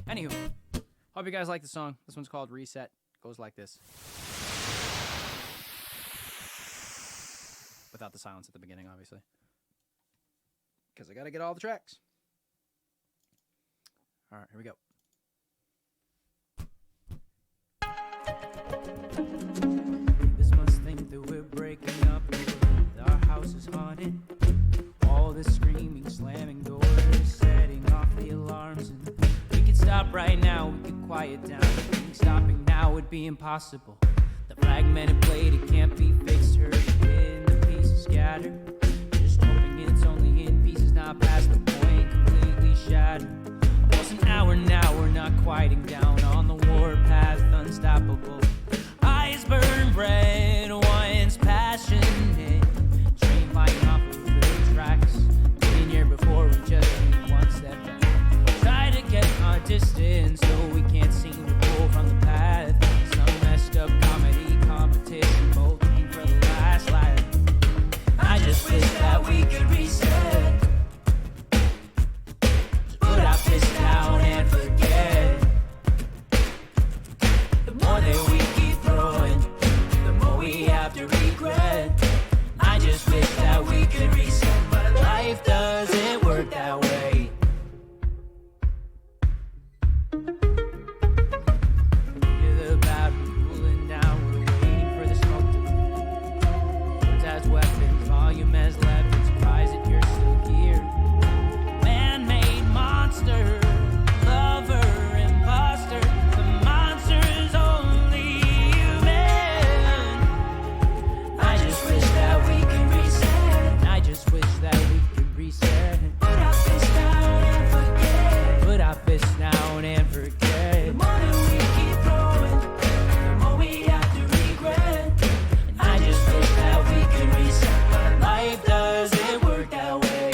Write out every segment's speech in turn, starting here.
Anywho, hope you guys like the song. This one's called Reset. Goes like this. Without the silence at the beginning, obviously. Because I got to get all the tracks. All right, here we go. Neighbors must think that we're breaking up. Our house is haunted. All this screaming, slamming doors, setting off the alarms. And we could stop right now, we could quiet down. Stopping now would be impossible. The fragmented blade, it can't be fixed. Heard in the pieces scattered. Just hoping it's only in pieces, not past the point, completely shattered. Almost an hour now, we're not quieting down on the warpath, unstoppable. Eyes burn red, once passionate. Train flying off of the tracks. Been here before, we just need one step back. Try to get our distance, so we can't seem to pull from the path. Some messed up comedy competition, voting for the last laugh. I just wish that we could reset. Put our fist down and forget. The more that we keep throwing, the more we have to regret. I just wish that we could reset, but life doesn't work that way. Hear the battery cooling down, we're waiting for the smoke to clear. Words as weapons, volume as leverage, surprised that you're still here. Man-made monster, lover, imposter. The monster's only human. I just wish that we could reset. I just wish that we could reset. Put our fists down and forget. Put our fists down and forget. The more that we keep throwing, the more we have to regret. And I just wish that we could reset, but life doesn't work that way.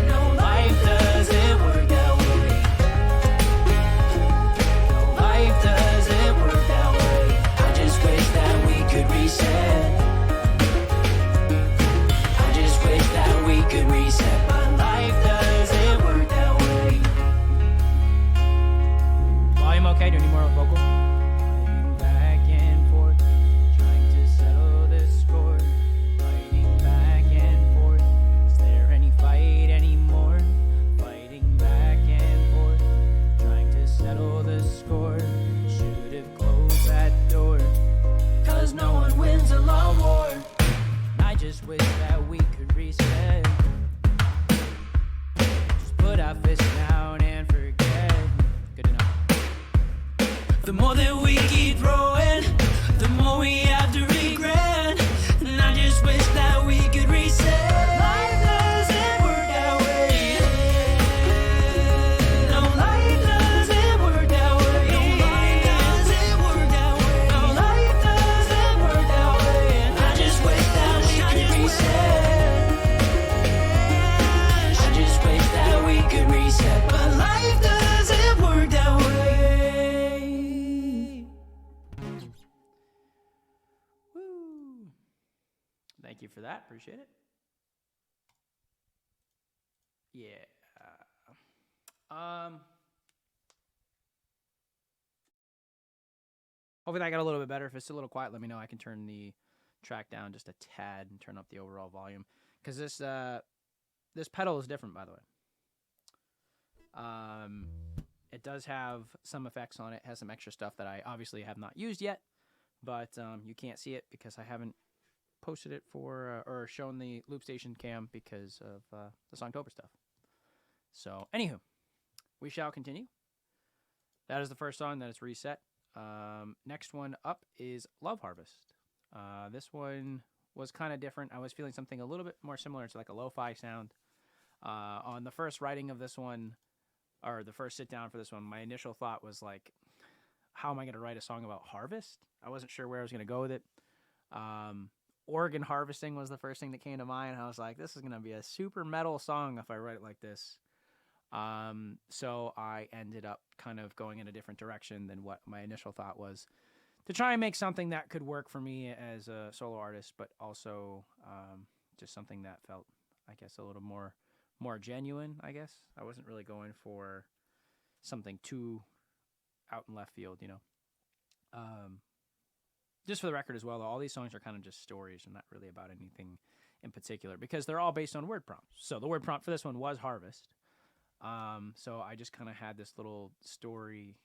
No, life doesn't work that way. No, life doesn't work that way. I just wish that we could reset. I just wish that we could reset, but life doesn't work that way. Volume okay? Do you need more vocal? Fighting back and forth, trying to settle this score. Fighting back and forth, is there any fight anymore? Fighting back and forth, trying to settle the score. Should have closed that door, 'cause no one wins a long war. I just wish that we could reset. Just put our fists down and forget. Good enough. The more that we keep throwing, the more we have to regret. And I just wish that we could reset. Life doesn't work that way. No, life doesn't work that way. No, life doesn't work that way. No, life doesn't work that way. And I just wish that we could reset. I just wish that we could reset, but life doesn't work that way. Woo. Thank you for that. Appreciate it. Yeah. Hopefully that got a little bit better. If it's a little quiet, let me know. I can turn the track down just a tad and turn up the overall volume. Because this pedal is different, by the way. It does have some effects on it. It has some extra stuff that I obviously have not used yet. But you can't see it because I haven't posted it for or shown the loop station cam because of the Songtober stuff. So, anywho, we shall continue. That is the first song. That is Reset. Next one up is Love Harvest. This one was kind of different. I was feeling something a little bit more similar to like a lo-fi sound. On the first writing of this one, or the first sit down for this one, my initial thought was like, how am I going to write a song about harvest? I wasn't sure where I was going to go with it. Organ harvesting was the first thing that came to mind. I was like, this is going to be a super metal song if I write it like this. So I ended up kind of going in a different direction than what my initial thought was, to try and make something that could work for me as a solo artist, but also just something that felt, I guess, a little more more genuine, I guess. I wasn't really going for something too out in left field, you know. Just for the record as well, though, all these songs are kind of just stories and not really about anything in particular because they're all based on word prompts. So the word prompt for this one was harvest. So I just kind of had this little story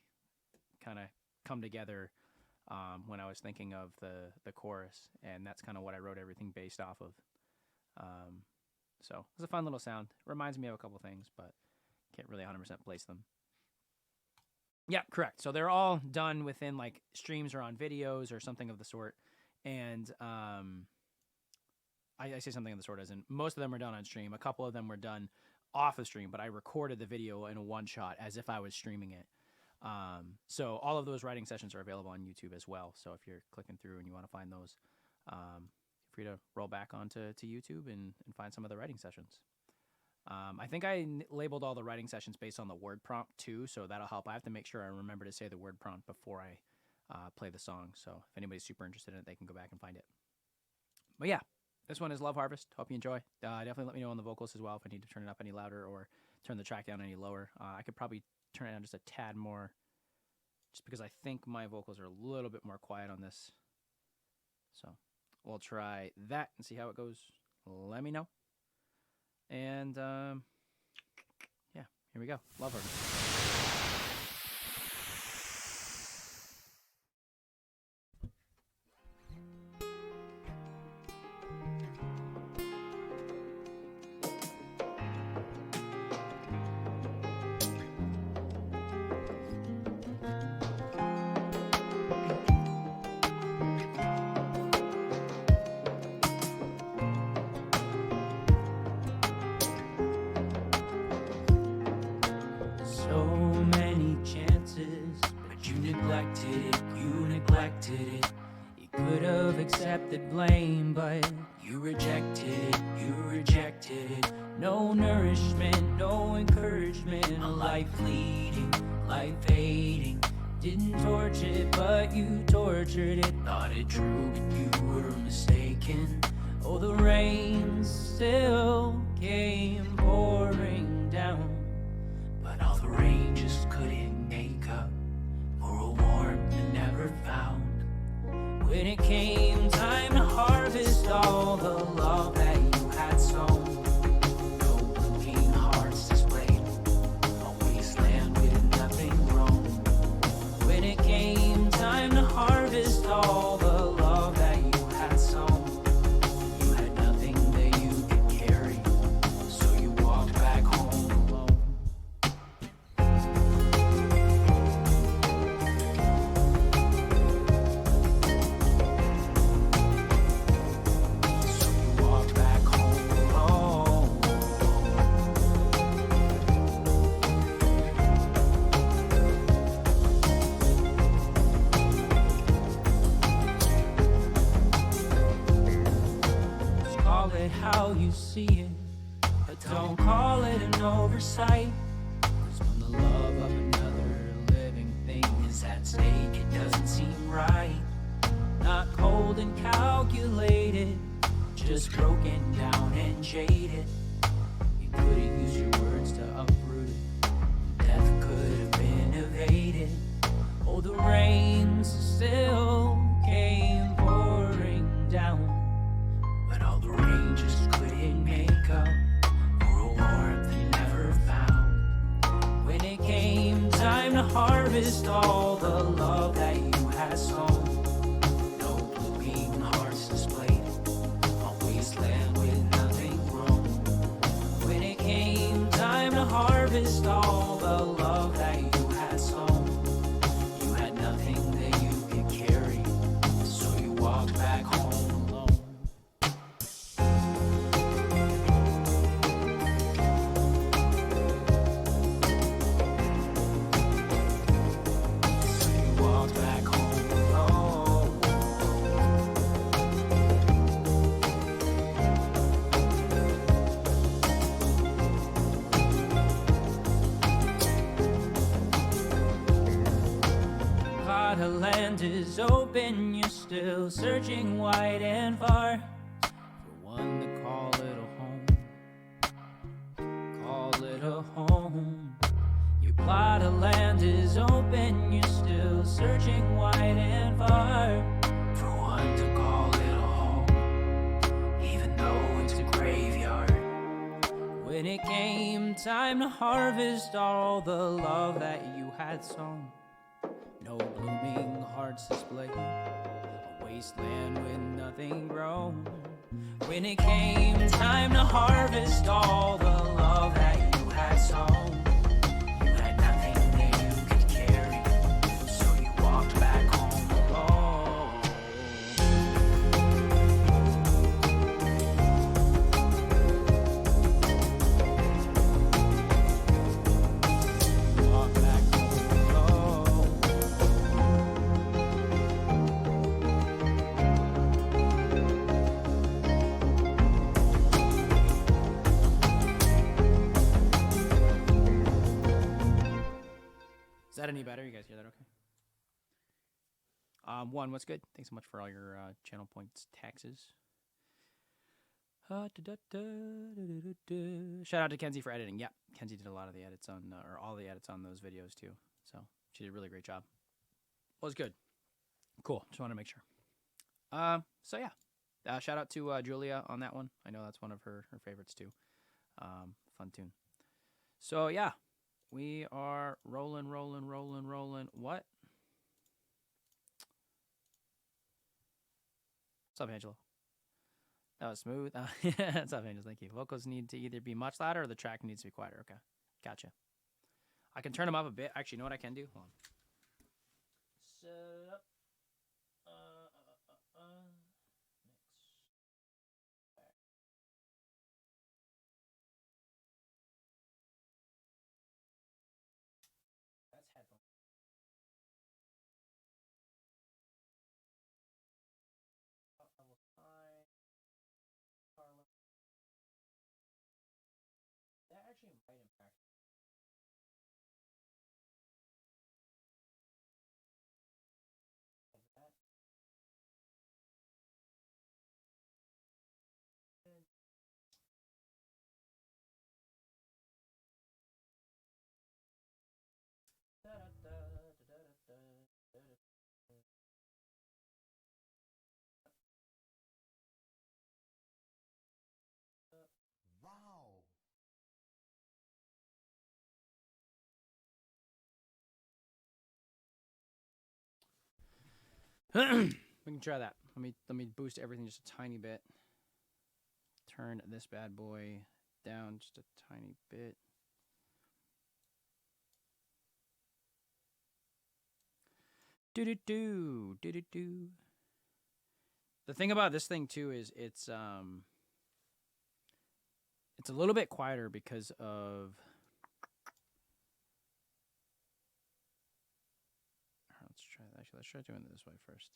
kind of come together when I was thinking of the chorus, and that's kind of what I wrote everything based off of. So it's a fun little sound. Reminds me of a couple things, but can't really 100% place them. Yeah, correct. So they're all done within like streams or on videos or something of the sort. And I say something of the sort as in most of them are done on stream. A couple of them were done off of stream, but I recorded the video in a one shot as if I was streaming it. So all of those writing sessions are available on YouTube as well. So if you're clicking through and you want to find those, feel free to roll back onto YouTube and find some of the writing sessions. I think I labeled all the writing sessions based on the word prompt too, so that'll help. I have to make sure I remember to say the word prompt before I play the song. So if anybody's super interested in it, they can go back and find it. But yeah, this one is Love Harvest. Hope you enjoy. Definitely let me know on the vocals as well if I need to turn it up any louder or turn the track down any lower. I could probably turn it down just a tad more just because I think my vocals are a little bit more quiet on this. So we'll try that and see how it goes. Let me know. And yeah, here we go. Love Harvest. So many chances, but you neglected it. You could have accepted blame, but you rejected it. No nourishment, no encouragement, a life fleeting, life fading. Didn't torch it, but you tortured it. Thought it true, but you were mistaken. Oh, the rain still came pouring down, but all the rain just couldn't make up for a warmth it never found. When it came time to harvest all the love that you had sown, no blooming hearts displayed, a wasteland with nothing grown. When it came time to harvest all the love that you had sown, you had nothing that you could carry, so you walked back home alone. So you walked back home alone. Just call it how you see it, but don't call it an oversight. 'Cause when the love of another living thing is at stake, it doesn't seem right. Not cold and calculated, just broken down and jaded. You couldn't use your words to uproot it. Death could have been evaded. Oh, the rain still came pouring down, but all the rain just couldn't make up for a warmth you never found. When it came time to harvest all the love that you had sown, no blooming hearts displayed, a wasteland with nothing grown. When it came time to harvest all the love that you had sown, you had nothing that you could carry, so you walked back home alone. So you walked back home alone. Plot of land is open, you're still searching wide and far for one to call it a home. lot of land is open, you're still searching wide and far for one to call it a home, even though it's a graveyard. When it came time to harvest all the love that you had sown, no blooming hearts displayed, a wasteland with nothing grown. When it came time to harvest all the love that you had sown, you had nothing that you could carry, so you walked back home alone. Walk back home alone. Is that any better? You guys hear that okay? One, what's good? Thanks so much for all your channel points taxes. Shout out to Kenzie for editing. Yeah, Kenzie did a lot of the edits on, or all the edits on those videos too. So she did a really great job. Was good. Cool. Just want to make sure. So yeah, shout out to Julia on that one. I know that's one of her favorites too. Fun tune. So yeah, we are rolling. What? What's up, Angela? That was smooth. What's up, Angela? Thank you. Vocals need to either be much louder or the track needs to be quieter. Okay, gotcha. I can turn them up a bit. Actually, you know what I can do? Hold on. Set up. Mix. That's headphone. Level high. That actually might impact. Like that. Wow. We can try that. Let me boost everything just a tiny bit. Turn this bad boy down just a tiny bit. Do. The thing about this thing too is it's a little bit quieter because of. Let's try that. Actually, let's try doing it this way first.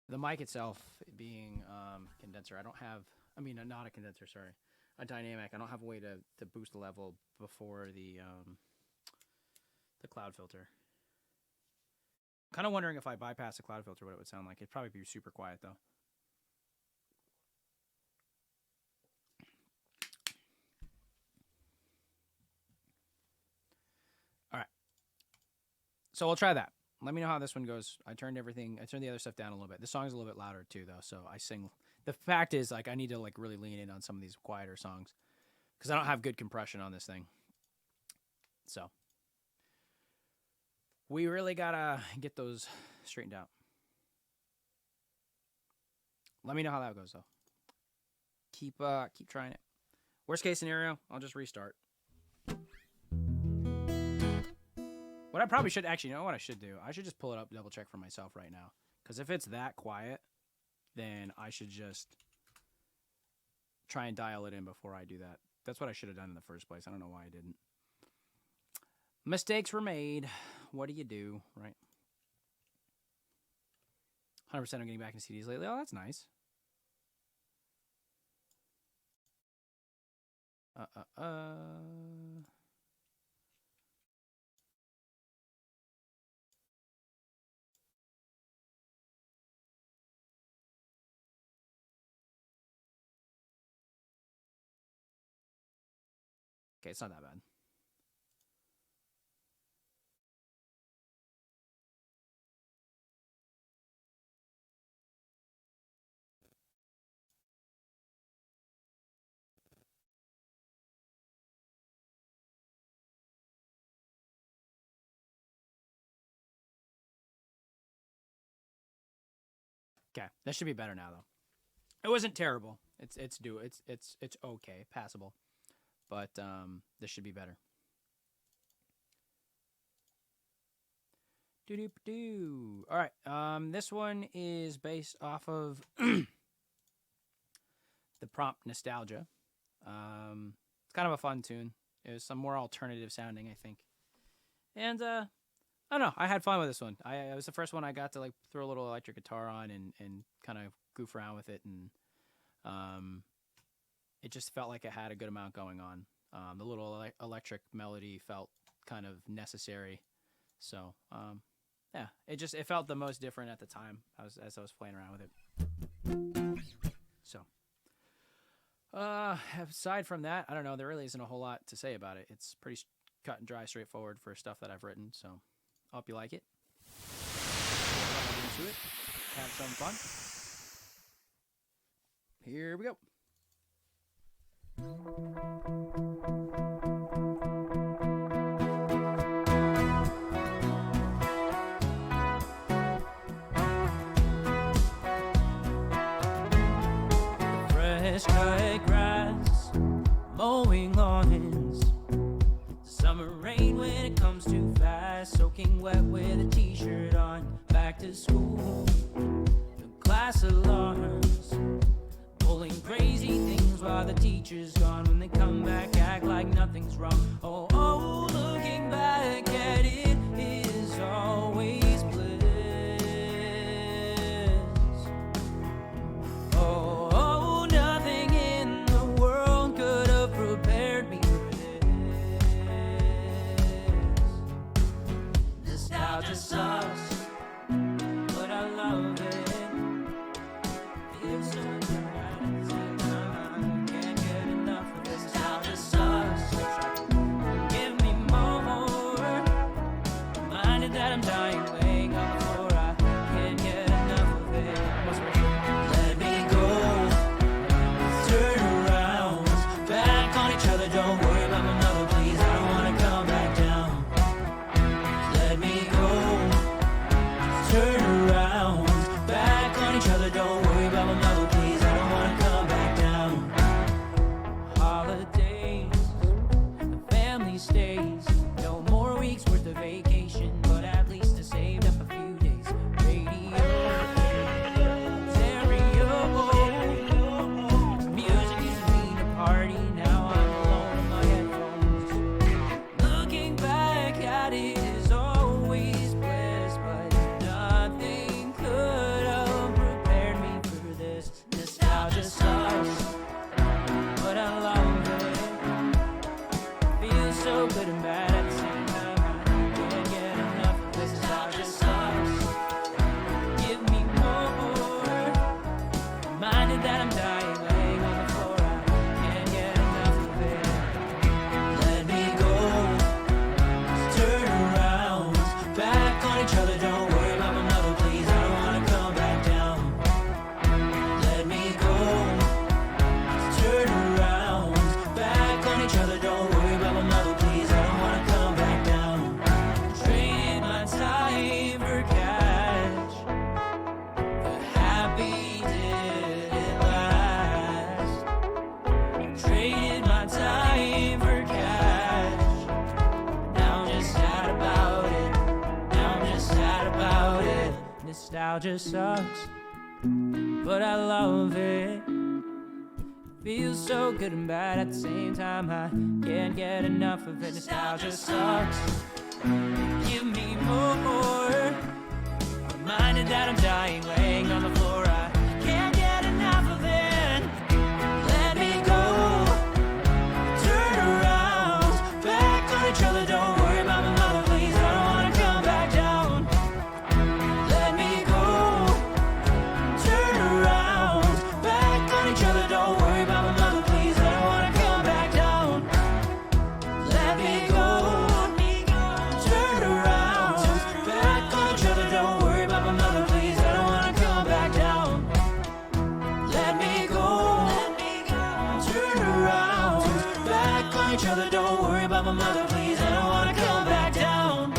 The mic itself being condenser, I don't have. I mean, not a condenser. Sorry, a dynamic. I don't have a way to boost the level before the cloud filter. Kind of wondering if I bypass the cloud filter, what it would sound like. It'd probably be super quiet though. All right. So we'll try that. Let me know how this one goes. I turned the other stuff down a little bit. This song's a little bit louder too though, so I sing. The fact is, like, I need to like really lean in on some of these quieter songs because I don't have good compression on this thing. So we really gotta get those straightened out. Let me know how that goes though. Keep trying it. Worst case scenario, I'll just restart. What I probably should actually, you know what I should do? I should just pull it up, double check for myself right now. Because if it's that quiet, then I should just try and dial it in before I do that. That's what I should have done in the first place. I don't know why I didn't. Mistakes were made. What do you do, right? 100% I'm getting back into CDs lately. Oh, that's nice. Okay, it's not that bad. Okay, that should be better now though. It wasn't terrible. It's okay, passable, but this should be better. Doo-doo-doo. All right. This one is based off of the prompt Nostalgia. It's kind of a fun tune. It was some more alternative sounding, I think. And I don't know. I had fun with this one. It was the first one I got to like throw a little electric guitar on and kind of goof around with it, and it just felt like it had a good amount going on. The little electric melody felt kind of necessary. So yeah, it felt the most different at the time as I was playing around with it. So aside from that, I don't know. There really isn't a whole lot to say about it. It's pretty cut and dry, straightforward for stuff that I've written. So I hope you like it. Get into it. Have some fun. Here we go. Fresh cut grass, mowing lawns. Summer rain when it comes too fast, soaking wet with a t-shirt on. Back to school, the class alarms, pulling crazy things while the teacher's gone. When they come back, act like nothing's wrong. Oh, oh, looking back at it is always bliss. Oh, oh, nothing in the world could have prepared me for this. Nostalgia sucks, but I love it. Feels so good. Can't get enough of this. Nostalgia sucks. Give me more. Reminded that I'm dying, laying on the floor. I can't get enough of it. Let me go. Turn around. Back on each other. Don't worry about my mother, please. I don't wanna come back down. Let me go. Turn around. Back on each other. Don't worry about my mother, please. I don't wanna come back down. Holidays, the family stays. No more weeks worth of vacation, but at least I saved up a few days. Radio, stereo, music used to mean a party. Now I'm alone in my headphones. Looking back at it is always bliss, but nothing could have prepared me for this. Nostalgia sucks, but I love it. Feels so good and bad at the same time. I can't get enough of this. Nostalgia sucks. Give me more. Reminded that I'm dying, laying on the floor. I can't get enough of it. Let me go. Turn around. Back on each other. Don't worry about my mother, please. I don't wanna come back down. Let me go. Turn around. Back on each other. Don't worry about my mother, please. I don't wanna come back down. Traded my time for cash. The happy didn't last. Traded my time for cash. Now I'm just sad about it. Now I'm just sad about it. Nostalgia sucks, but I love it. Feels so good and bad at the same time. I can't get enough of it. Nostalgia sucks. Give me more. Reminded that I'm dying, laying on the floor. I can't get enough of it. Let me go. Turn around. Back on each other. Don't worry about my mother, please. I don't wanna come back down. Let me go. Turn around. Back on each other. Don't worry about my mother, please. I don't wanna come back down. on each other. Don't worry about my mother, please. I don't wanna come back down.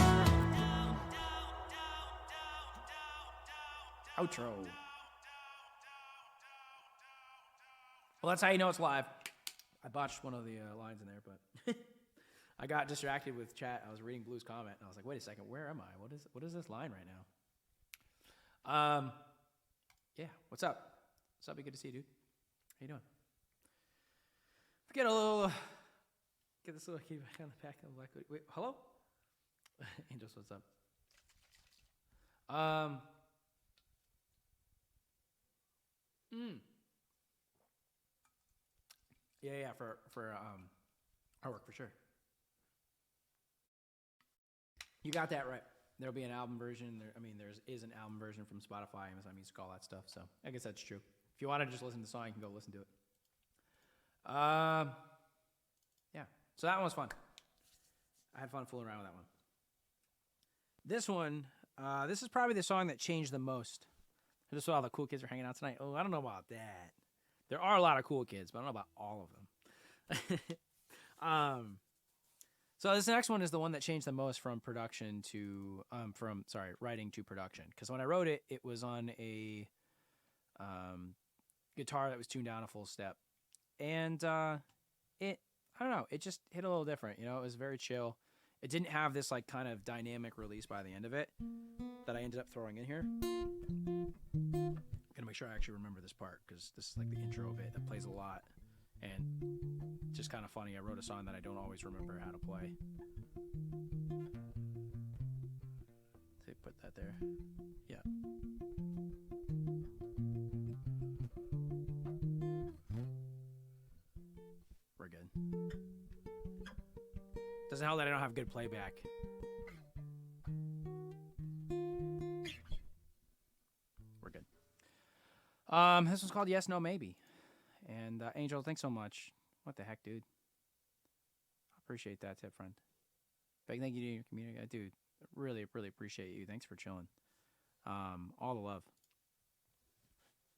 Outro. Well, that's how you know it's live. I botched one of the lines in there, but I got distracted with chat. I was reading Blue's comment, and I was like, wait a second, where am I? What is this line right now? Yeah, what's up? What's up? Be good to see you, dude. How you doing? Get this little key back on the back of the black hoodie. Wait, hello? Angels, what's up? Yeah, for artwork for sure. You got that right. There'll be an album version. There is an album version from Spotify, Amazon Music, all that stuff. So I guess that's true. If you want to just listen to the song, you can go listen to it. Yeah. So that one was fun. I had fun fooling around with that one. This one, this is probably the song that changed the most. I just saw all the cool kids are hanging out tonight. Oh, I don't know about that. There are a lot of cool kids, but I don't know about all of them. So this next one is the one that changed the most from production to writing to production. Because when I wrote it, it was on a guitar that was tuned down a full step, and I don't know, it just hit a little different. You know, it was very chill. It didn't have this like kind of dynamic release by the end of it that I ended up throwing in here. Gonna make sure I actually remember this part because this is like the intro of it that plays a lot, and it's just kind of funny. I wrote a song that I don't always remember how to play. So put that there. Yeah. We're good. Doesn't help that I don't have good playback. We're good. This one's called Yes, No, Maybe. And Angel, thanks so much. What the heck, dude? I appreciate that tip, friend. Big thank you to your community. Dude, really, really appreciate you. Thanks for chilling. All the love.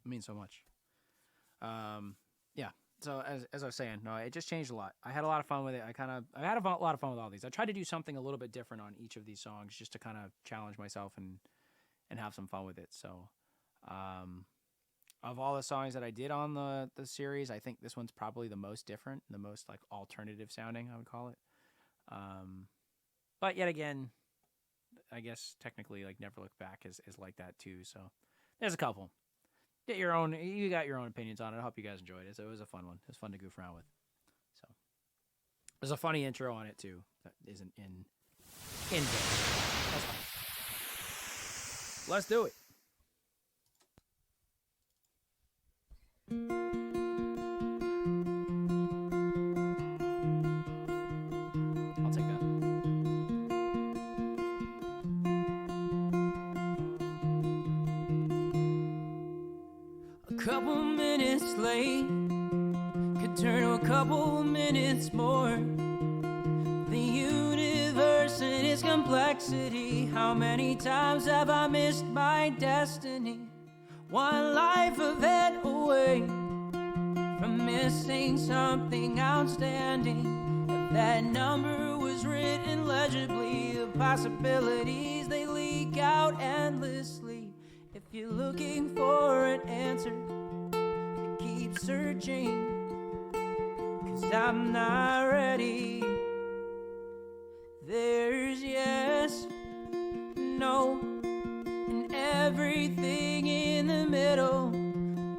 It means so much. Yeah. So as I was saying, no, it just changed a lot. I had a lot of fun with it. I had a lot of fun with all these. I tried to do something a little bit different on each of these songs just to kind of challenge myself and have some fun with it. So, of all the songs that I did on the series, I think this one's probably the most different, the most like alternative sounding, I would call it. But yet again, I guess technically like Never Look Back is like that too. So there's a couple. You got your own opinions on it. I hope you guys enjoyed it. So it was a fun one. It was fun to goof around with. So there's a funny intro on it too that isn't in there. That's fine. Let's do it. I'll take that. A couple minutes late could turn to a couple minutes more. The universe and its complexity. How many times have I missed my destiny? One life event away from missing something outstanding. If that number was written legibly, the possibilities they leak out endlessly. If you're looking for an answer, keep searching, 'cause I'm not ready. There's yes, no, and everything in the middle.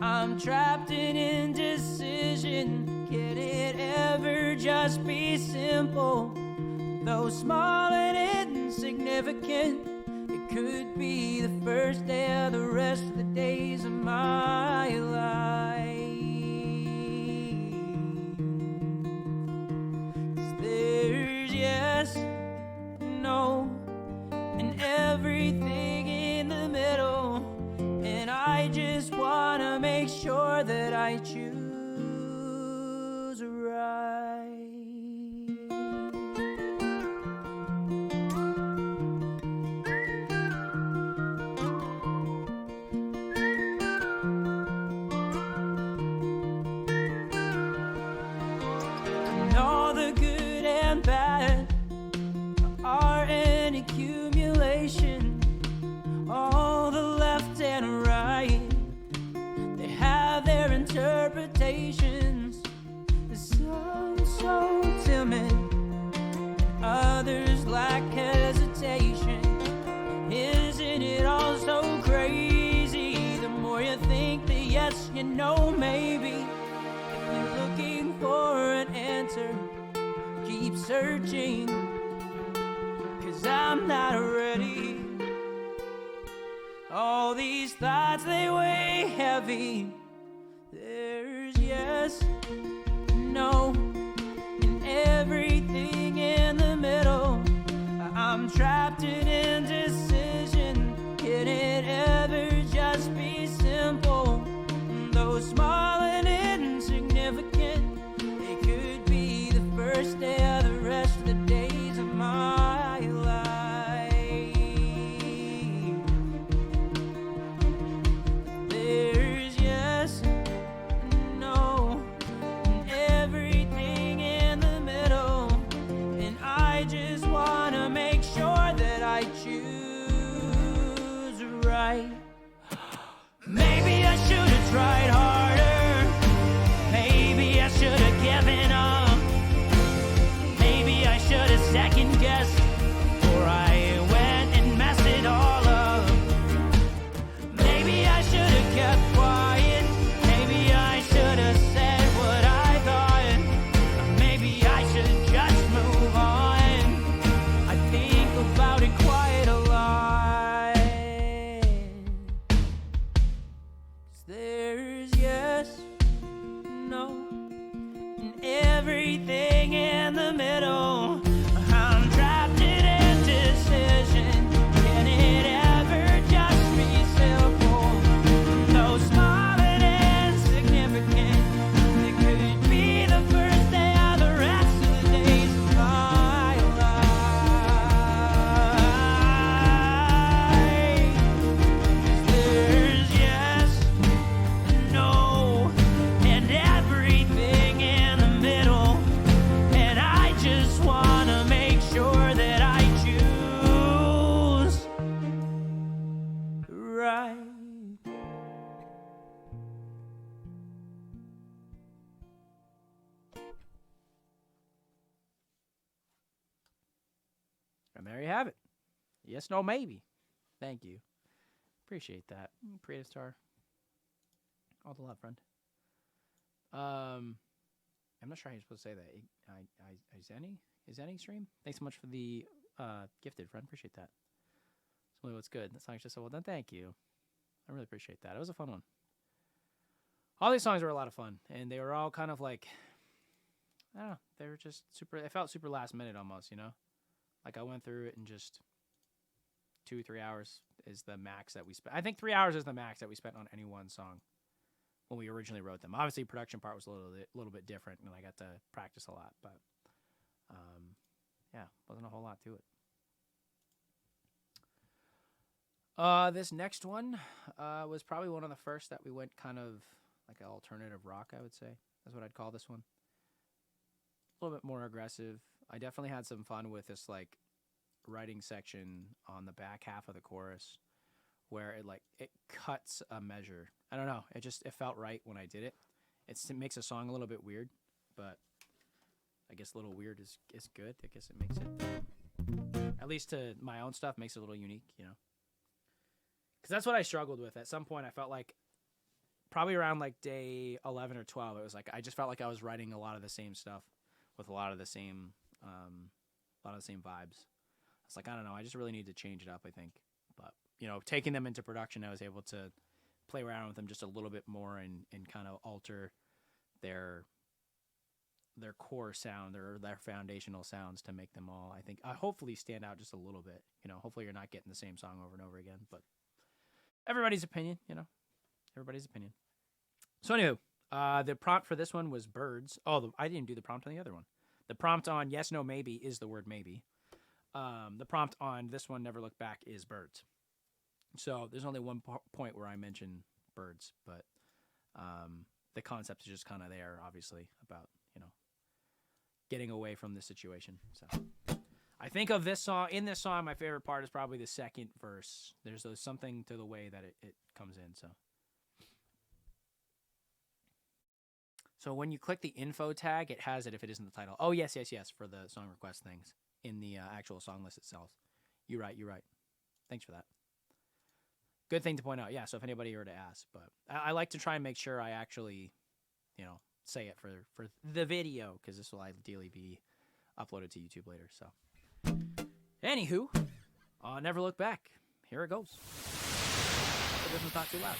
I'm trapped in indecision. Can it ever just be simple? Though small and insignificant, it could be the first day of the rest of the days of my life. 'Cause there's yes, no, and everything in the middle. And I just wanna make sure that I choose right. And all the good conversations. Some so timid, others lack hesitation. Isn't it all so crazy? The more you think that yes, you know maybe. If you're looking for an answer, keep searching, 'cause I'm not ready. All these thoughts, they weigh heavy. There's yes, no, and everything in the middle. I'm trapped in indecision. Can it ever just be simple? Though small and insignificant, it could be the first day of the rest of the days of my life. There's yes, no, and everything in the middle. And I just wanna make sure that I choose right. Maybe I should have tried harder. Maybe I should have given up. Maybe I should have second guessed before I went and messed it all up. Maybe I should have kept quiet. Maybe I should have said what I thought. Maybe I should just move on. I think about it quite a lot. 'Cause there's yes, no, and everything in the middle. I'm trapped in indecision. Can it ever just be simple? Though small and insignificant, it could be the first day of the rest of the days of my life. 'Cause there's yes, no, and everything in the middle. And I just wanna make sure that I choose right. And there you have it. Yes, no, maybe. Thank you. Appreciate that. Creative Star. All the love, friend. I'm not sure how you're supposed to say that. Is any stream? Thanks so much for the gifted, friend. Appreciate that. That's really what's good. That song's just so well done. Thank you. I really appreciate that. It was a fun one. All these songs were a lot of fun, and they were all kind of like, I don't know, they were just super, it felt super last minute almost, you know? Like I went through it in just 2-3 hours is the max that we spent. I think 3 hours is the max that we spent on any one song when we originally wrote them. Obviously, production part was a little bit different, and I got to practice a lot, but yeah, wasn't a whole lot to it. This next one was probably one of the first that we went kind of like an alternative rock, I would say. That's what I'd call this one. A little bit more aggressive. I definitely had some fun with this like writing section on the back half of the chorus where it cuts a measure. I don't know. It felt right when I did it. It makes a song a little bit weird, but I guess a little weird is good. I guess it makes it, at least to my own stuff, makes it a little unique, you know? Because that's what I struggled with. At some point, I felt like probably around like day 11 or 12, it was like I just felt like I was writing a lot of the same stuff with a lot of the same vibes. It's like, I don't know, I just really need to change it up, I think. But, you know, taking them into production, I was able to play around with them just a little bit more and kind of alter their core sound or their foundational sounds to make them all, I think, hopefully stand out just a little bit. You know, hopefully you're not getting the same song over and over again, but everybody's opinion, you know, everybody's opinion. So anywho, the prompt for this one was birds. Oh, I didn't do the prompt on the other one. The prompt on yes, no, maybe is the word maybe. The prompt on this one, never look back, is birds. So there's only one point where I mention birds, but the concept is just kind of there, obviously, about, you know, getting away from the situation. So I think of this song, in this song, my favorite part is probably the second verse. There's something to the way that it comes in, so. So when you click the info tag, it has it if it isn't the title. Oh, yes, for the song request things in the actual song list itself. You're right. Thanks for that. Good thing to point out. Yeah, so if anybody were to ask. But I like to try and make sure I actually, say it for the video, because this will ideally be uploaded to YouTube later. So, anywho, never look back. Here it goes. Hope this one's not too loud.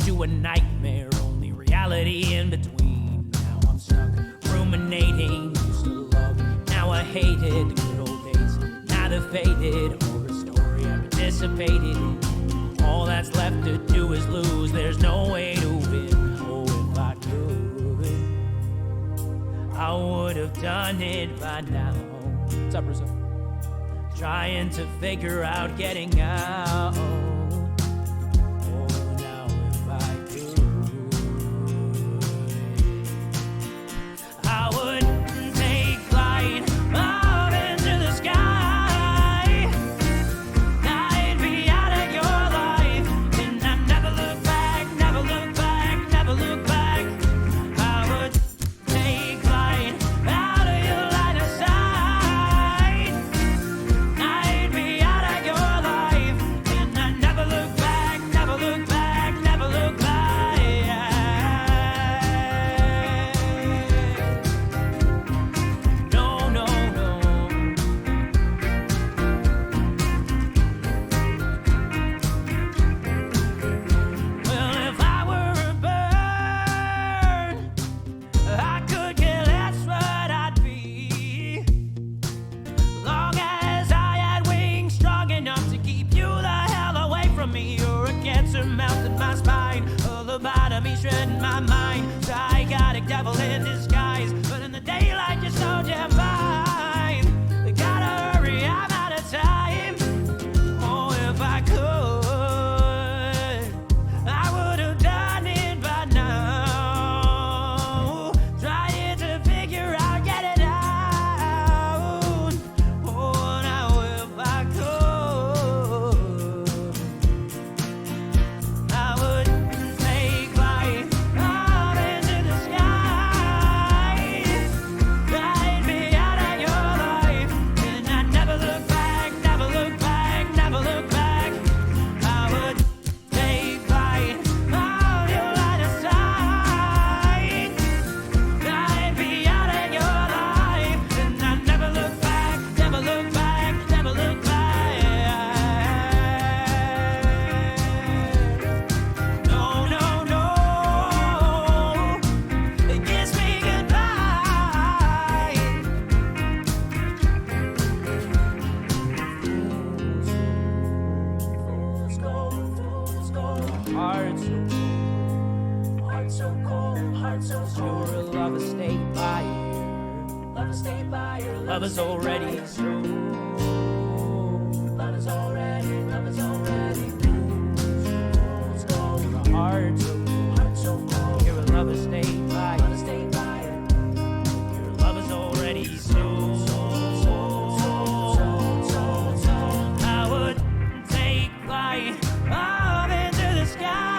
To a nightmare, only reality in between. Now I'm stuck ruminating. Used to love, now I hate it. The good old days, neither faded or a story I participated in. All that's left to do is lose. There's no way to win. Oh, if I could, I would have done it by now. What's up, Rizzo? Trying to figure out getting out. Love is already through. Love is already. Let's go. Your heart so cold. Your love is stayed by. Your love is already through. I would take flight up into the sky.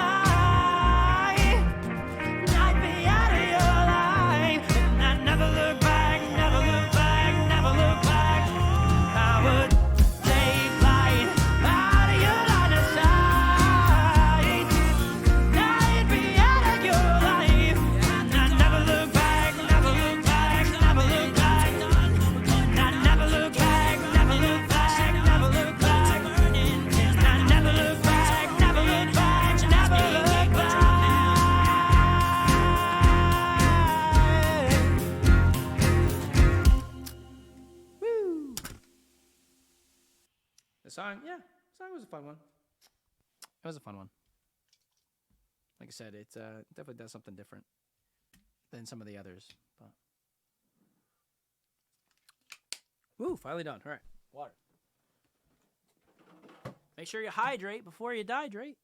Song was a fun one. It was a fun one. Like I said, it definitely does something different than some of the others. But woo, finally done. All right, water. Make sure you hydrate before you dehydrate.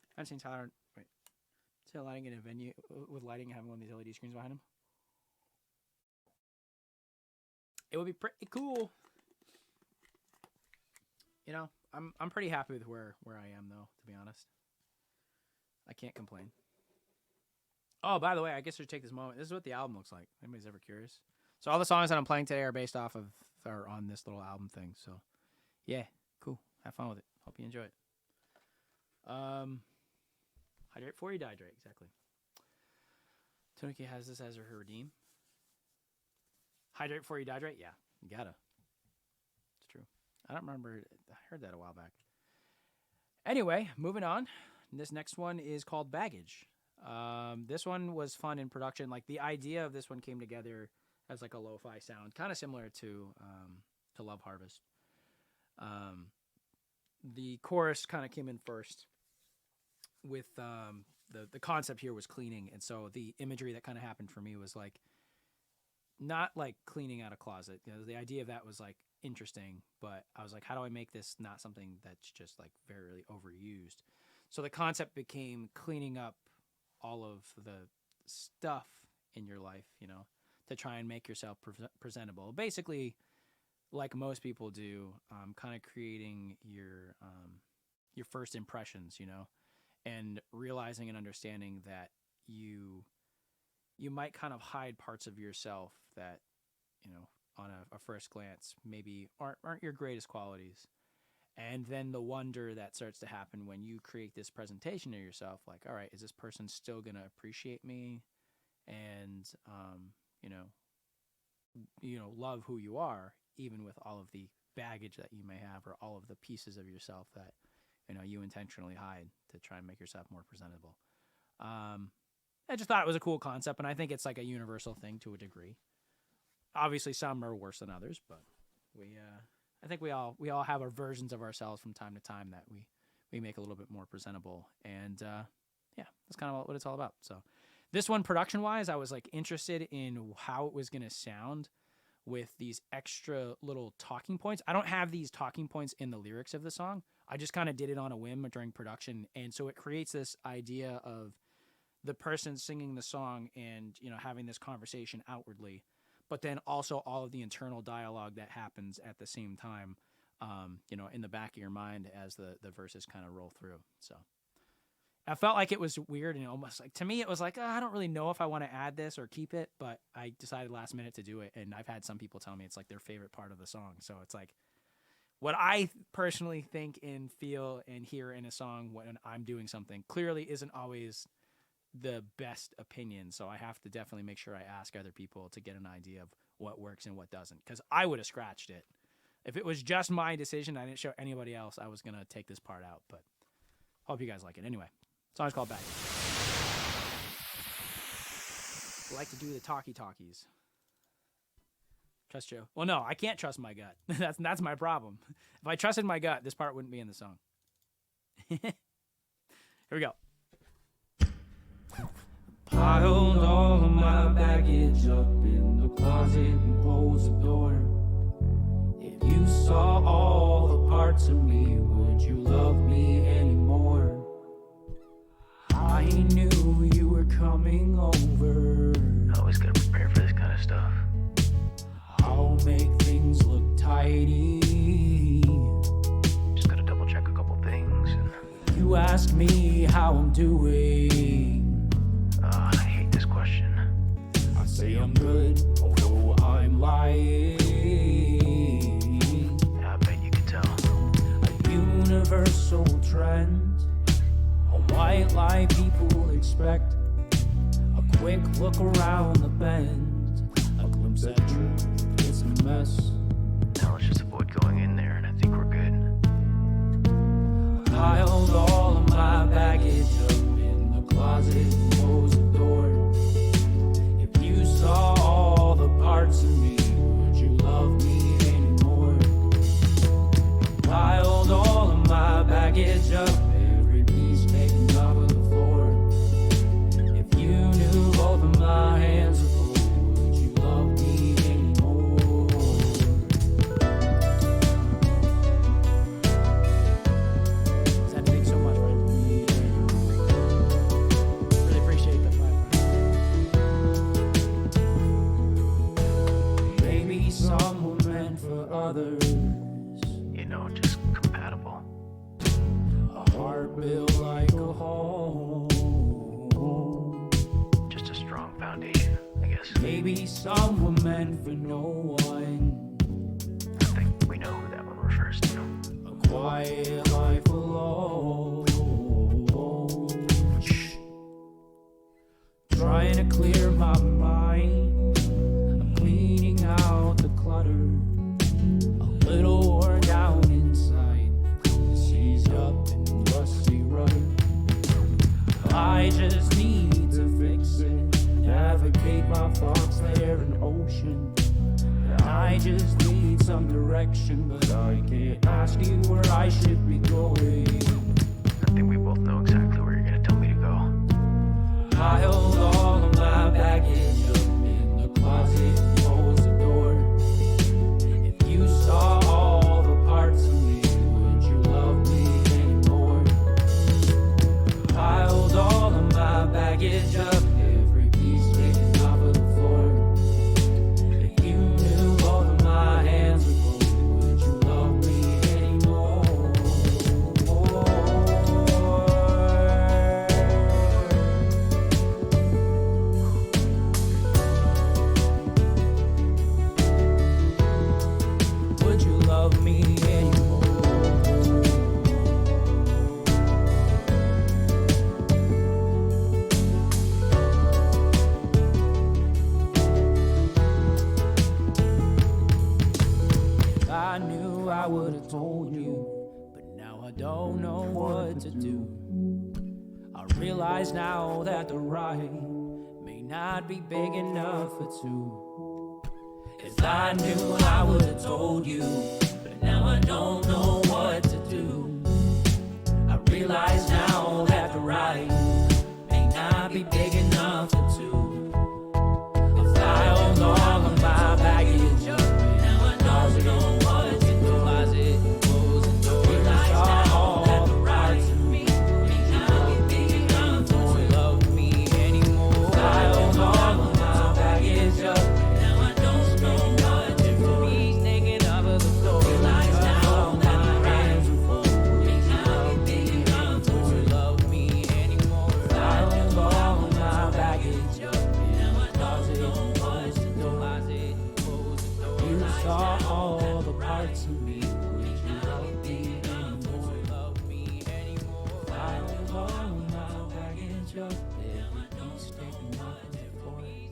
I haven't seen Tyler. Wait. Is lighting in a venue with lighting and having one of these LED screens behind him? It would be pretty cool. You know, I'm pretty happy with where I am though, to be honest. I can't complain. Oh, by the way, I guess I should take this moment. This is what the album looks like. Anybody's ever curious? So all the songs that I'm playing today are based off of or on this little album thing. So yeah, cool. Have fun with it. Hope you enjoy it. Hydrate before you dehydrate, exactly. Tonika has this as her redeem. Hydrate before you dehydrate? Yeah, you gotta. It's true. I don't remember. I heard that a while back. Anyway, moving on. This next one is called Baggage. This one was fun in production. Like the idea of this one came together as like a lo-fi sound, kind of similar to Love Harvest. The chorus kind of came in first with the concept here was cleaning, and so the imagery that kind of happened for me was like not like cleaning out a closet. You know, the idea of that was like interesting, but I was like, how do I make this not something that's just like very overused? So the concept became cleaning up all of the stuff in your life, you know, to try and make yourself presentable. Basically, like most people do, kind of creating your first impressions, you know, and realizing and understanding that you might kind of hide parts of yourself that, you know, on a first glance maybe aren't your greatest qualities. And then the wonder that starts to happen when you create this presentation of yourself, like, all right, is this person still going to appreciate me and, love who you are, even with all of the baggage that you may have or all of the pieces of yourself that, you know, you intentionally hide to try and make yourself more presentable. I just thought it was a cool concept, and I think it's like a universal thing to a degree. Obviously, some are worse than others, but I think we all have our versions of ourselves from time to time that we make a little bit more presentable, and that's kind of what it's all about. So this one, production wise, I was like interested in how it was going to sound with these extra little talking points. I don't have these talking points in the lyrics of the song. I just kind of did it on a whim during production, and so it creates this idea of the person singing the song and, you know, having this conversation outwardly, but then also all of the internal dialogue that happens at the same time, in the back of your mind as the verses kind of roll through. So I felt like it was weird, and almost like, to me, it was like, I don't really know if I want to add this or keep it, but I decided last minute to do it. And I've had some people tell me it's like their favorite part of the song. So it's like what I personally think and feel and hear in a song when I'm doing something clearly isn't always the best opinion. So I have to definitely make sure I ask other people to get an idea of what works and what doesn't, because I would have scratched it. If it was just my decision, I didn't show anybody else, I was going to take this part out, but hope you guys like it. Anyway, song's called Back. I like to do the talkies. Trust Joe. Well, no, I can't trust my gut. That's my problem. If I trusted my gut, this part wouldn't be in the song. Here we go. Piled all of my baggage up in the closet and closed the door. If you saw all the parts of me, would you love me anymore? I knew you were coming over. Always gotta prepare for this kind of stuff. I'll make things look tidy. Just gotta double check a couple things. And You ask me how I'm doing. I hate this question. I say I'm good, although I'm lying. Yeah, I bet you can tell. A universal trend, a white lie people expect. A quick look around the bend, a glimpse at truth, it's a mess. Now let's just avoid going in there, and I think we're good. Piled all of my baggage up in the closet and closed the door. If you saw all the parts of me, would you love me anymore? Piled all of my baggage up, every piece taken off of the floor. If you knew both of my hands were full, would you love me anymore? maybe some were meant for no one. I think we know who that one refers to. A quiet life alone. Shh. Trying to clear my mind. I'm cleaning out the clutter. A little worn down inside. Seized up in rusty rudder. I just need to fix it. Navigate my thoughts, they're an ocean. I just need some direction, but I can't ask you where I should be going. I think we both know exactly where you're gonna tell me to go. I held all of my baggage up in the closet and closed the door. If you saw all the parts of me, would you love me anymore? I held all of my baggage up, every piece taken off of the floor. If you knew all of my hands were cold, would you love me anymore? Would you love me anymore? If I knew, I would have told you, but now I don't know what to do. I realize now that the ride may not be big enough for two. If I knew, I would have told you, but now I don't know what to do. I realize now that the ride may not be big enough for two. If I owned all of my baggage up, now I don't know what to do. Closet, close the door. Realize now that the parts of me may not be big enough to love me anymore. If I owned all of my baggage up, now I don't know what to do. He's taking over the floor. Realize now that the hands are full. May not be big enough to love me anymore. If I owned all of my baggage up, now I don't know what to do. Closet, close the door. You saw all the parts of me. Would you love me anymore? Love me anymore? If I owned all of my baggage up, every piece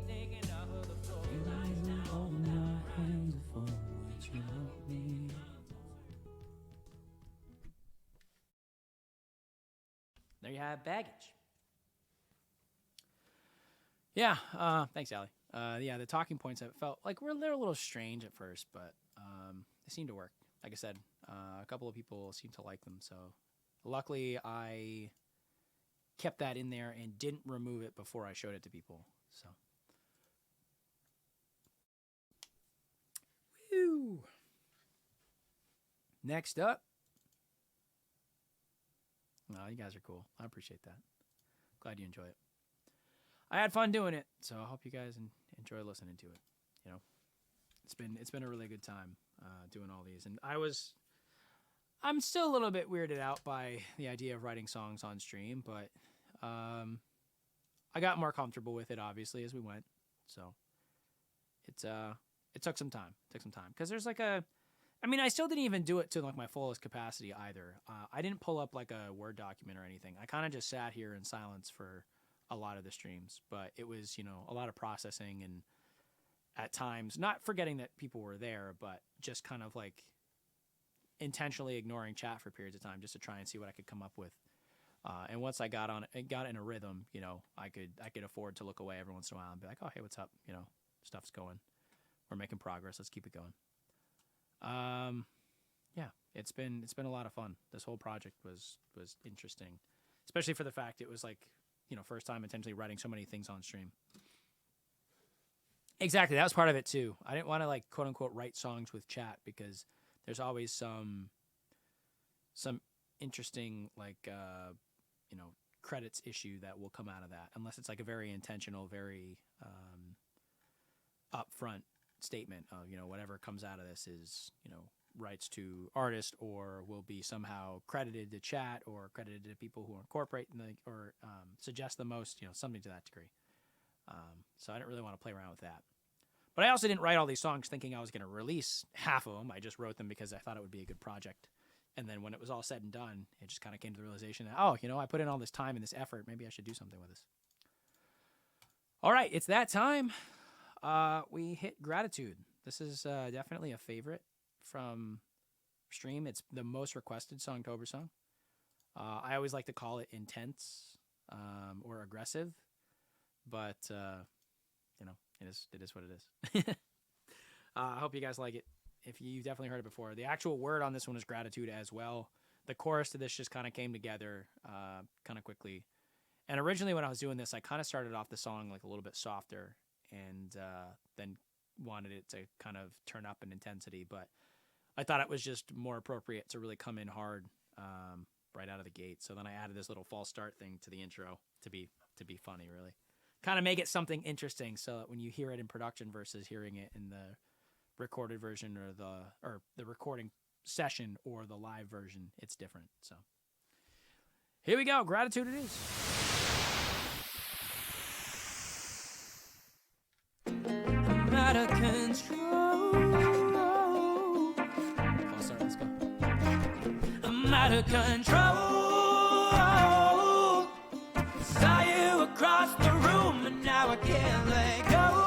taken off of the floor. You knew all my hands are full. Would you love me? There you have baggage. Yeah, thanks, Allie. Yeah, the talking points I felt like they're a little strange at first, but they seem to work. Like I said, a couple of people seem to like them, so luckily I kept that in there and didn't remove it before I showed it to people. So, woo. Next up. Well, you guys are cool. I appreciate that. Glad you enjoy it. I had fun doing it, so I hope you guys enjoy listening to it. You know, it's been a really good time doing all these, and I'm still a little bit weirded out by the idea of writing songs on stream, but I got more comfortable with it obviously as we went. So it took some time. Because there's I still didn't even do it to like my fullest capacity either. I didn't pull up like a Word document or anything. I kind of just sat here in silence for a lot of the streams, but it was, a lot of processing and at times not forgetting that people were there, but just kind of like intentionally ignoring chat for periods of time just to try and see what I could come up with. And once I got in a rhythm, I could afford to look away every once in a while and be like, oh, hey, what's up? Stuff's going. We're making progress. Let's keep it going. Yeah, it's been a lot of fun. This whole project was interesting, especially for the fact it was like, first time intentionally writing so many things on stream. Exactly. That was part of it too. I didn't want to like quote unquote write songs with chat because there's always some interesting like, credits issue that will come out of that unless it's like a very intentional, very, upfront statement of, whatever comes out of this is, rights to artist or will be somehow credited to chat or credited to people who incorporate or suggest the most, something to that degree. So I didn't really want to play around with that. But I also didn't write all these songs thinking I was going to release half of them. I just wrote them because I thought it would be a good project. And then when it was all said and done, it just kind of came to the realization that, oh, I put in all this time and this effort. Maybe I should do something with this. All right, it's that time. We hit Gratitude. This is definitely a favorite from stream. It's the most requested Songtober song. I always like to call it intense or aggressive, but it is what it is. I hope you guys like it. If you've definitely heard it before, the actual word on this one is gratitude as well. The chorus to this just kind of came together kind of quickly. And originally when I was doing this, I kind of started off the song like a little bit softer and then wanted it to kind of turn up in intensity. But I thought it was just more appropriate to really come in hard right out of the gate. So then I added this little false start thing to the intro to be funny, really. Kind of make it something interesting so that when you hear it in production versus hearing it in the recorded version or the recording session or the live version, it's different. So here we go. Gratitude it is. I'm out of control. Oh, sorry, let's go. I'm out of control. Saw you across the room and now I can't let go.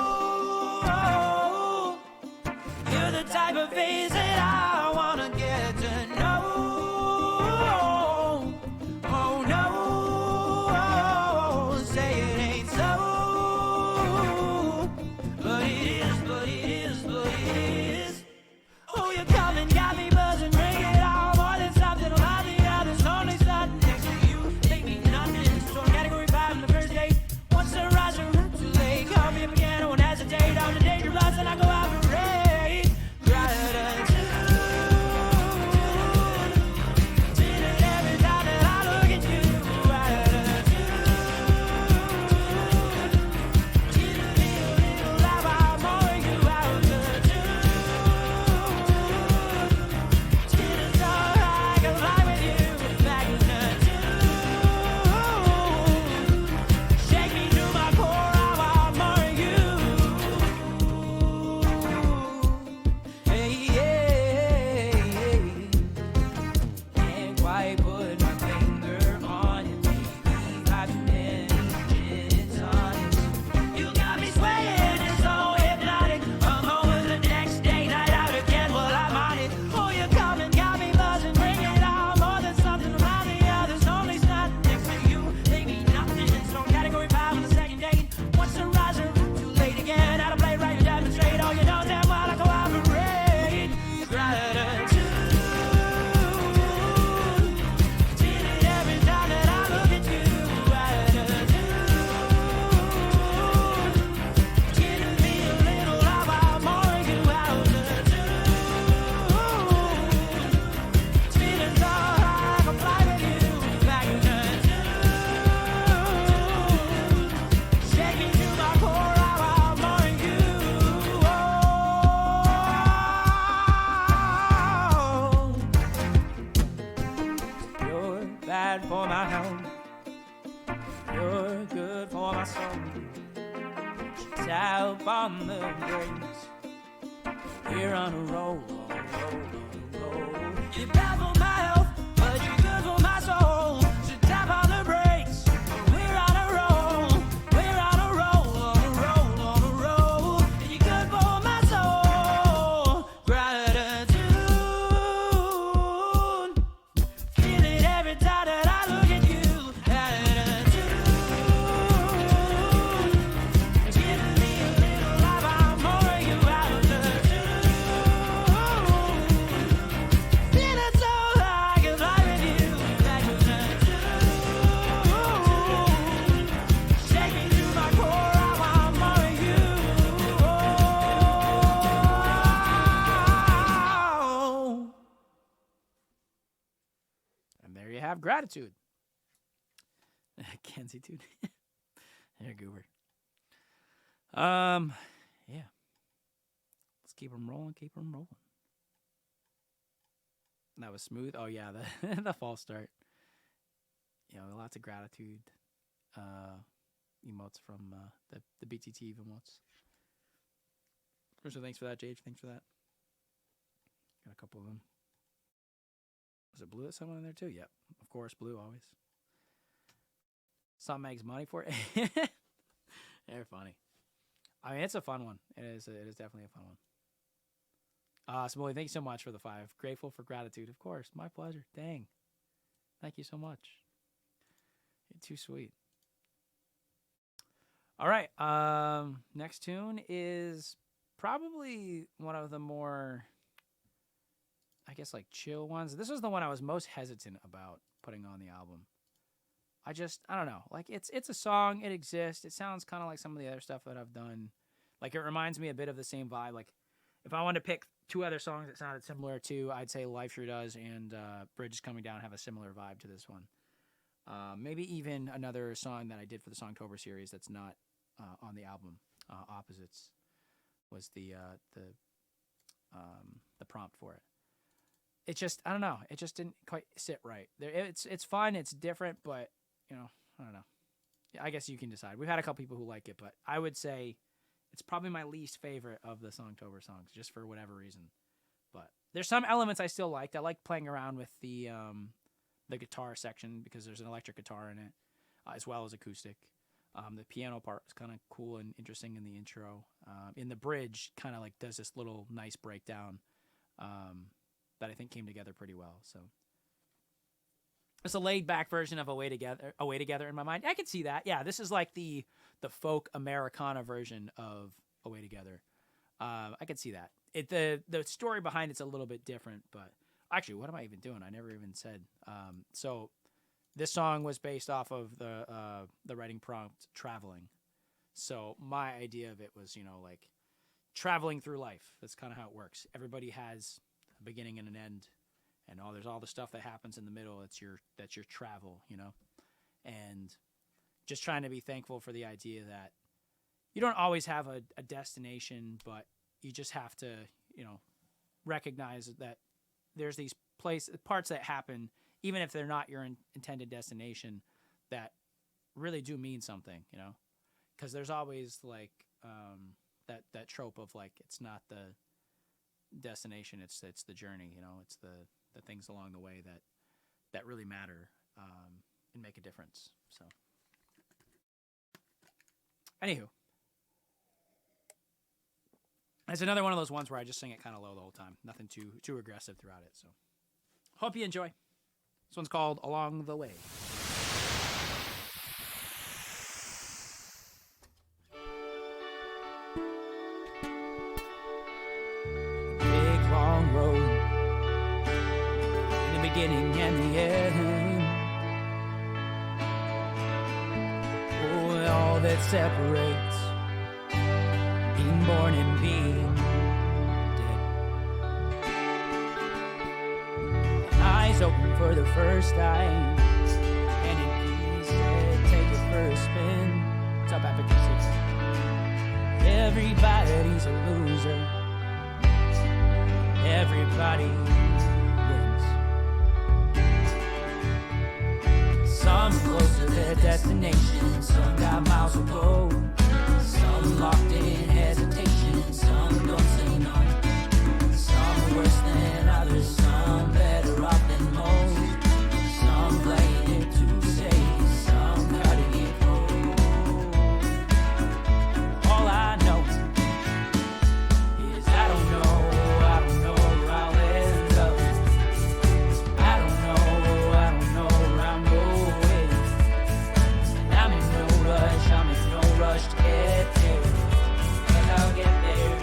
You're the type of face that I wanna get to know. Oh no, say it ain't so. But it is, but it is, but it is. Oh, you come and got me buzzing, bring it on. More than something about the others, only starting next to you. Maybe nothing, so category 5 on the first date. Once the rise are too late, call me up again, I won't hesitate. On the danger bus and I go out and raid. Gratitude. Did it every time that I look at you. Gratitude. Did a little love, I'm more you out the did it so I can fly with you back in the shake me to my core, I want more of you. Hey, yeah. Can't quite put my finger on it, baby. Got too many gin tonics. You got me swaying, it's so hypnotic. I'm over the next day, night out again, well, I'm on it. Oh, you come and got me buzzing, bring it on. More than something around the others, only starting next to you. Maybe nothing, so category 5 on the second date. Once the rise are too late again, out of play, right, you demonstrate. Oh, you know damn well I go operate. Gratitude. Did it every time that I look at you. Gratitude. Give me a little love, I'm more of you out the feeling so high, I can fly with you back in the shake me to my core, I want more of you. You're bad for my health. You're good for my soul. Tap on the brakes. We're on a roll, on a roll, on a roll. You're bad for my health, but you're good for my soul. So tap on the brakes. We're on a roll. We're on a roll, on a roll, on a roll. And you're good for my soul. Gratitude. Feel it every time that I look at you. Gratitude. Give me a little love, I'm more of you out of the feeling so high, I can fly with you back to the shake me to my core, I want more of you. Oh. And there you have Gratitude. Kenzie, dude. There, goober. Yeah. Let's keep them rolling, keep them rolling. That was smooth. Oh yeah, the the false start. Lots of gratitude emotes from the BTT emotes. So thanks for that, Jade. Thanks for that. Got a couple of them. Was it Blue that someone in there too? Yep. Of course, Blue always. Some makes money for it. They're funny. I mean, it's a fun one. It is definitely a fun one. Smoley, thank you so much for the 5. Grateful for gratitude. Of course. My pleasure. Dang. Thank you so much. You're too sweet. All right. Next tune is probably one of the more, I guess, like chill ones. This was the one I was most hesitant about putting on the album. I don't know. Like it's a song. It exists. It sounds kind of like some of the other stuff that I've done. Like it reminds me a bit of the same vibe. Like if I wanted to pick 2 other songs that sounded similar to, I'd say Life Sure Does and Bridge is Coming Down have a similar vibe to this one. Maybe even another song that I did for the Songtober series that's not on the album. Opposites was the prompt for it. It just, I don't know. It just didn't quite sit right. It's fun. It's different, but I don't know. I guess you can decide. We've had a couple people who like it, but I would say it's probably my least favorite of the Songtober songs, just for whatever reason. But there's some elements I still liked. I like playing around with the guitar section because there's an electric guitar in it, as well as acoustic. The piano part was kind of cool and interesting in the intro. In the bridge, kind of like does this little nice breakdown that I think came together pretty well. So it's a laid back version of Away Together in my mind. I can see that. Yeah, this is like the folk Americana version of Away Together. I can see that. The story behind it's a little bit different, but actually, what am I even doing? I never even said. So this song was based off of the writing prompt Traveling. So my idea of it was, like traveling through life. That's kind of how it works. Everybody has a beginning and an end. And there's all the stuff that happens in the middle. That's your travel, and just trying to be thankful for the idea that you don't always have a destination, but you just have to, recognize that there's these parts that happen, even if they're not your intended destination, that really do mean something, because there's always like that trope of like it's not the destination, it's the journey, it's the things along the way that really matter and make a difference. So anywho, it's another one of those ones where I just sing it kind of low the whole time, nothing too aggressive throughout it. So hope you enjoy. This one's called Along the Way. Big long road, beginning and the end. Oh, all that separates being born and being dead. Eyes open for the first time, and in peace take it for a spin. What's up, Epic 6? Everybody's a loser. Everybody wins. Some close to their destination, some got miles to go. Some locked in hesitation, some don't say no. Some worse than others, some better off than most. Some playing it too safe, some cutting it cold. All I know is I don't know where I'll end up. I don't know where I'm going. And I'm in no rush to get there. 'Cause I'll get there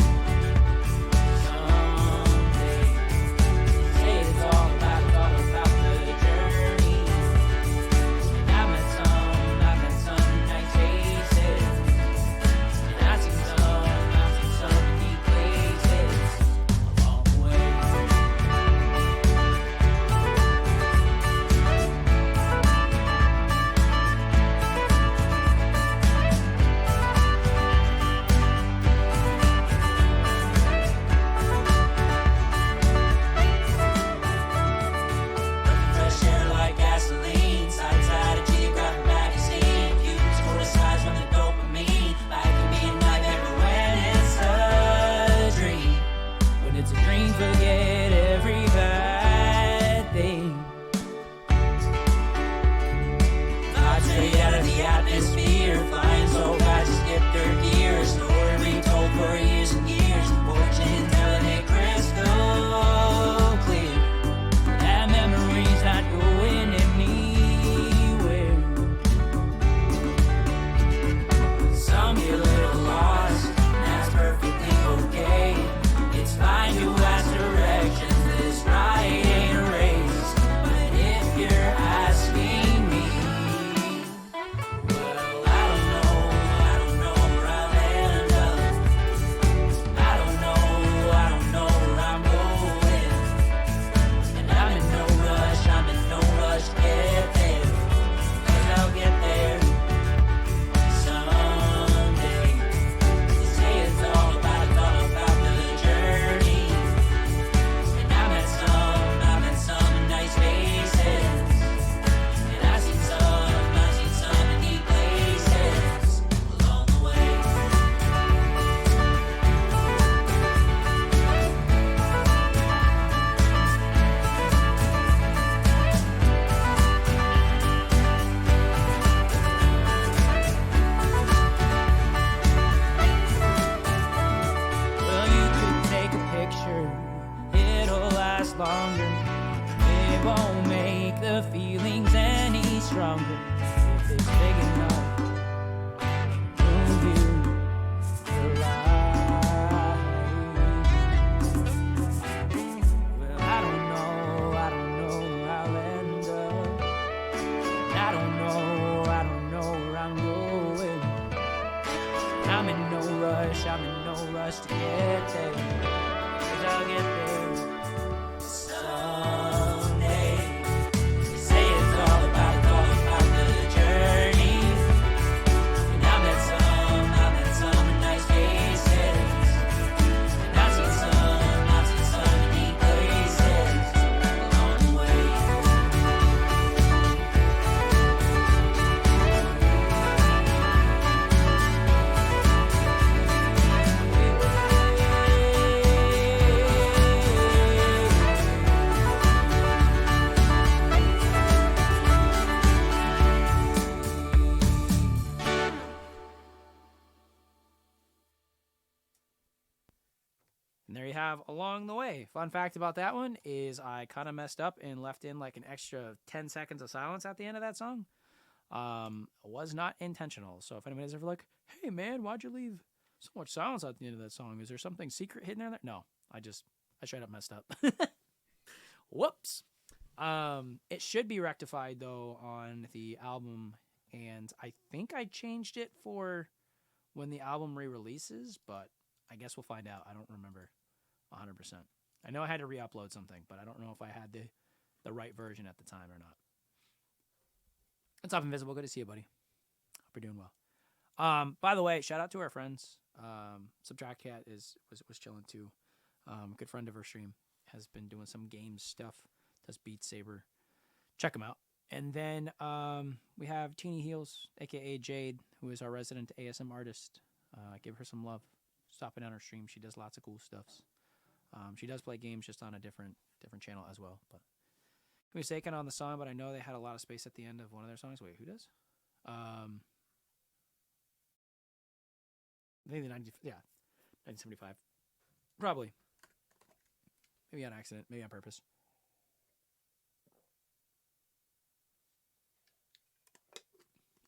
someday. Say it's all the feelings any stronger if it's big enough to move you alive. Well, I don't know how I'll end up. And I don't know where I'm going. I'm in no rush to get there. 'Cause I'll get there someday. They say it's all about the journey. And I met some nice faces. And I've seen some unique places along the way. And there you have Along the Way. Fun fact about that one is I kind of messed up and left in like an extra 10 seconds of silence at the end of that song. Was not intentional. So if anybody's ever like, hey man, why'd you leave so much silence at the end of that song? Is there something secret hidden there? No, I straight up messed up. Whoops. It should be rectified though on the album, and I think I changed it for when the album re-releases, but I guess we'll find out. I don't remember 100%. I know I had to re-upload something, but I don't know if I had the right version at the time or not. What's up, Invisible? Good to see you, buddy. Hope you're doing well. By the way, shout out to our friends. Subtract Cat was chilling too. Good friend of our stream, has been doing some game stuff. Does Beat Saber. Check him out. And then we have Teeny Heels, aka Jade, who is our resident ASM artist. Give her some love. Stopping on her stream. She does lots of cool stuffs. She does play games just on a different channel as well. But I'm mistaken on the song, but I know they had a lot of space at the end of one of their songs. Wait, who does? I think 1975. Probably. Maybe on accident. Maybe on purpose.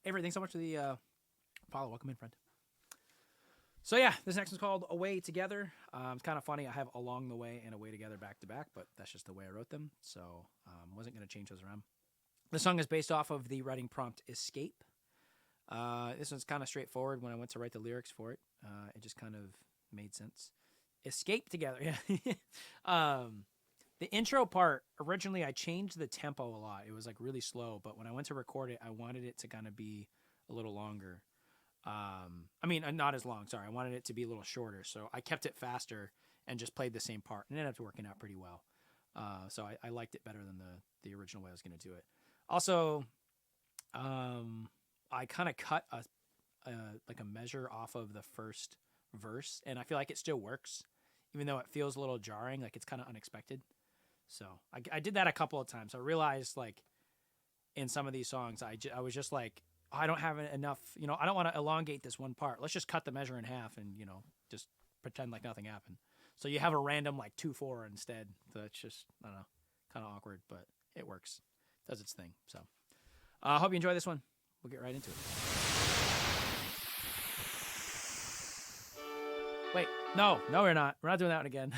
Avery, thanks so much for the follow. Welcome in, friend. So yeah, this next one's called Away Together. It's kind of funny. I have Along the Way and Away Together back to back, but that's just the way I wrote them. So wasn't going to change those around. The song is based off of the writing prompt Escape. This one's kind of straightforward. When I went to write the lyrics for it, it just kind of made sense. Escape Together. Yeah. The intro part, originally I changed the tempo a lot. It was like really slow, but when I went to record it, I wanted it to kind of be a little longer. I mean, not as long, sorry. I wanted it to be a little shorter, so I kept it faster and just played the same part, and it ended up working out pretty well. So I liked it better than the original way I was going to do it. Also, I kind of cut a measure off of the first verse, and I feel like it still works, even though it feels a little jarring, like it's kind of unexpected. So I did that a couple of times. I realized, like, in some of these songs, I was just like, I don't have enough, I don't want to elongate this one part. Let's just cut the measure in half and, just pretend like nothing happened. So you have a random, like, 2/4 instead. So it's just, I don't know, kind of awkward, but it works. Does its thing. So I hope you enjoy this one. We'll get right into it. Wait, no, we're not. We're not doing that one again.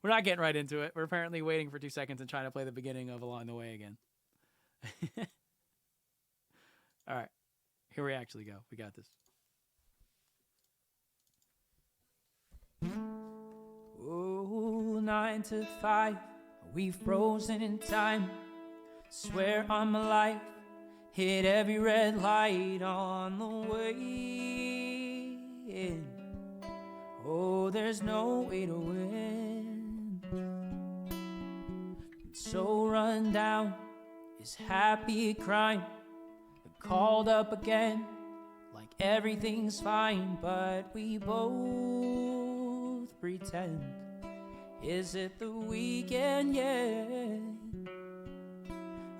We're not getting right into it. We're apparently waiting for 2 seconds and trying to play the beginning of Along the Way again. All right, here we actually go. We got this. Oh, 9 to 5, we've frozen in time. Swear on my life, hit every red light on the way in. Oh, there's no way to win. So run down, is happy crying. Called up again, like everything's fine, but we both pretend. Is it the weekend yet?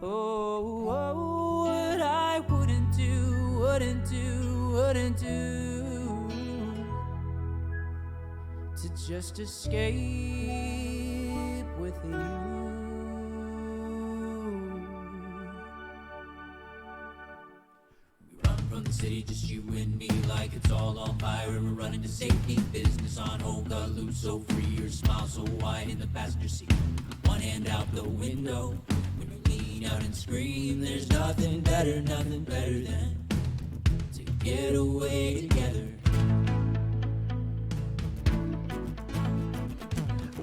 Oh, what I wouldn't do to just escape with you. the city, just you and me, like it's all on fire. And we're running to safety, business on hold, got loose, so free. Your smile so wide in the passenger seat. One hand out the window, when you lean out and scream. There's nothing better than to get away together.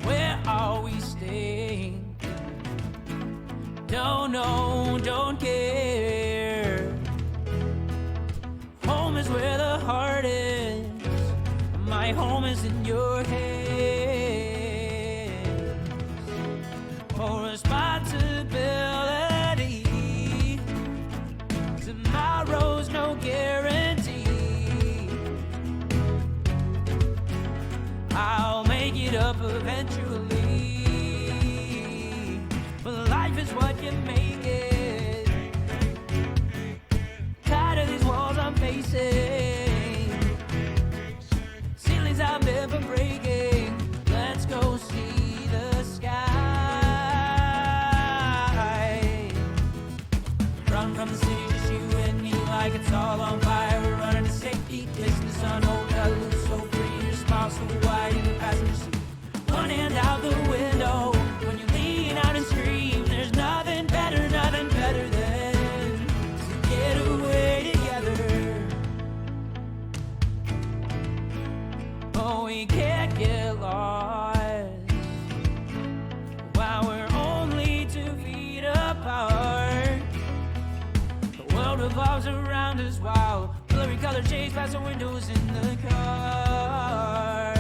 Where are we staying? Don't know, don't care. Home is where the heart is. My home is in your hands. For responsibility, tomorrow's no guarantee. I'll make it up eventually, but life is what you make it. Tired of these walls I'm facing, ceilings I've never breaking. Let's go see the sky. Run from the city, just you and me, like it's all on fire. We're running to safety, business on hold, got loose, so free. Your smile so wide in the passenger seat. One hand out the window, when you lean out and scream. There's nothing better than to get away together. Oh, we can't get lost while we're only 2 feet apart. The world revolves around us while blurry color shades past the windows in the car.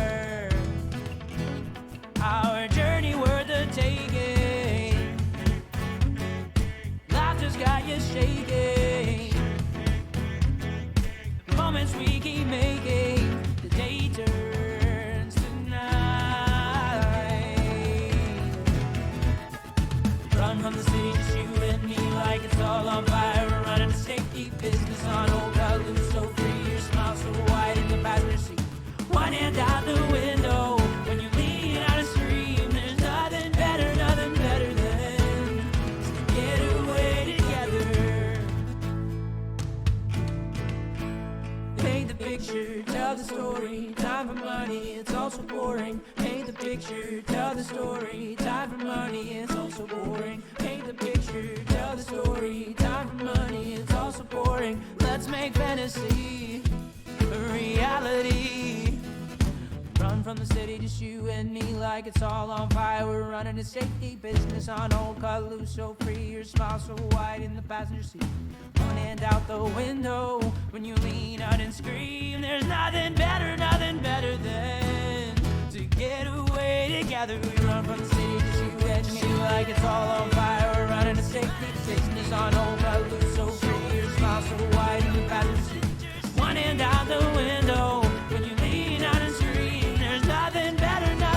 Our journey worth the taking. Life just got you shaking. The moments we keep making, the day turns to night. Run from the city, just you and me, like it's all on fire. We're running to safety, business on hold, got loose, so free. Your smile so wide in the passenger seat. One hand out the window, when you lean out and scream. There's nothing better than to get away together. Paint the picture, tell the story. Time for money, it's also boring. Paint the picture, tell the story. Time for money, it's also boring. Paint the picture, tell the story. Time for money, it's also boring. Let's make fantasy a reality. Run from the city, just you and me, like it's all on fire. We're running to safety, business on hold, cut loose, so free. Your smile so wide in the passenger seat. One hand out the window, when you lean out and scream. There's nothing better than to get away together. We run from the city, just you and me, like it's all on fire. We're running to safety, business on hold, cut loose, so free. Your smile so wide in the passenger seat. One hand out the window, when you lean out and scream. There's nothing better than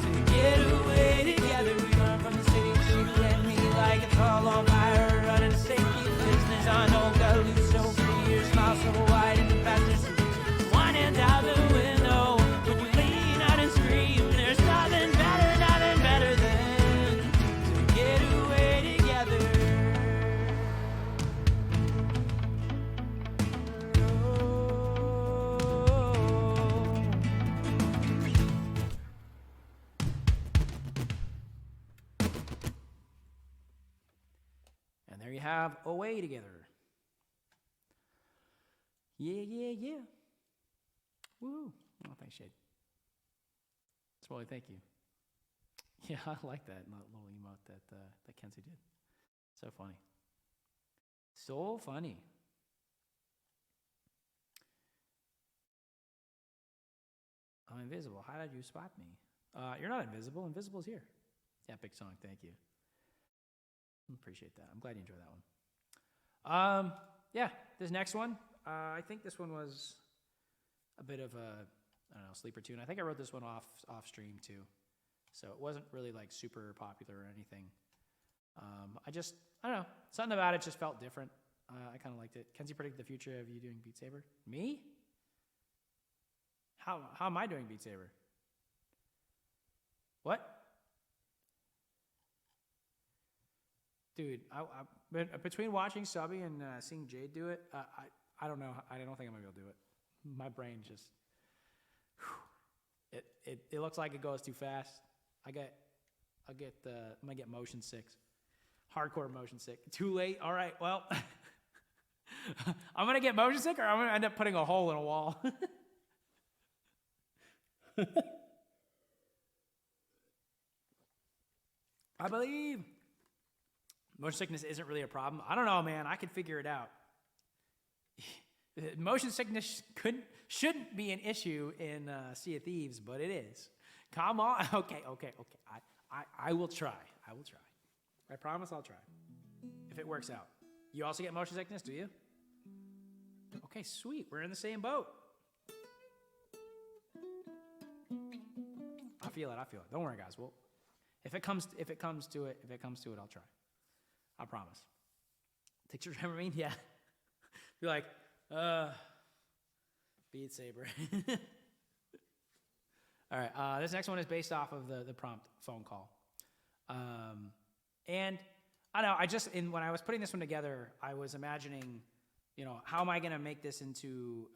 to get away together. We run from the city, just you and me, like it's all on fire. Running to safety, business on hold, got loose, so free. Your smile so wide in the passenger seat. One hand out the window, when you lean out and scream. There's nothing better than to get away together. And there you have Away Together. Yeah. Woo. Oh, thanks, Shade. Swally, thank you. Yeah, I like that little emote that Kenzie did. So funny. So funny. I'm invisible. How did you spot me? You're not invisible. Invisible's here. Yeah, big song. Thank you. Appreciate that. I'm glad you enjoyed that one. Yeah, this next one. I think this one was a bit of a, I don't know, sleeper tune. I think I wrote this one off stream too. So it wasn't really like super popular or anything. I don't know, something about it just felt different. I kind of liked it. Kenzie predict the future of you doing Beat Saber? Me? How am I doing Beat Saber? What? dude, between watching Subby and seeing Jade do it, I don't know. I don't think I'm gonna be able to do it. My brain just, it looks like it goes too fast. I'm gonna get motion sick. Hardcore motion sick. Too late. All right. Well, I'm gonna get motion sick, or I'm gonna end up putting a hole in a wall. I believe motion sickness isn't really a problem. I don't know, man. I could figure it out. Motion sickness shouldn't be an issue in Sea of Thieves, but it is. Come on. Okay. I will try. I promise I'll try. If it works out. You also get motion sickness, do you? Okay, sweet. We're in the same boat. I feel it. Don't worry, guys. Well, if it comes to it, I'll try. I promise. Take your Dramamine? Yeah. Be like, Beat Saber. All right. This next one is based off of the prompt phone call. And I don't know, when I was putting this one together, I was imagining, how am I going to make this into,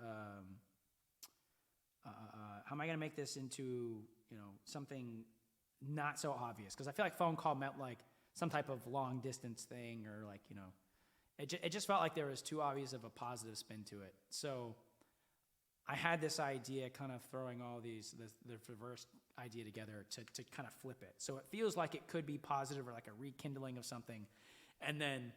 something not so obvious? Because I feel like phone call meant like some type of long distance thing, or like, it just felt like there was too obvious of a positive spin to it. So I had this idea, kind of throwing all the reverse idea together to kind of flip it. So it feels like it could be positive, or like a rekindling of something. And then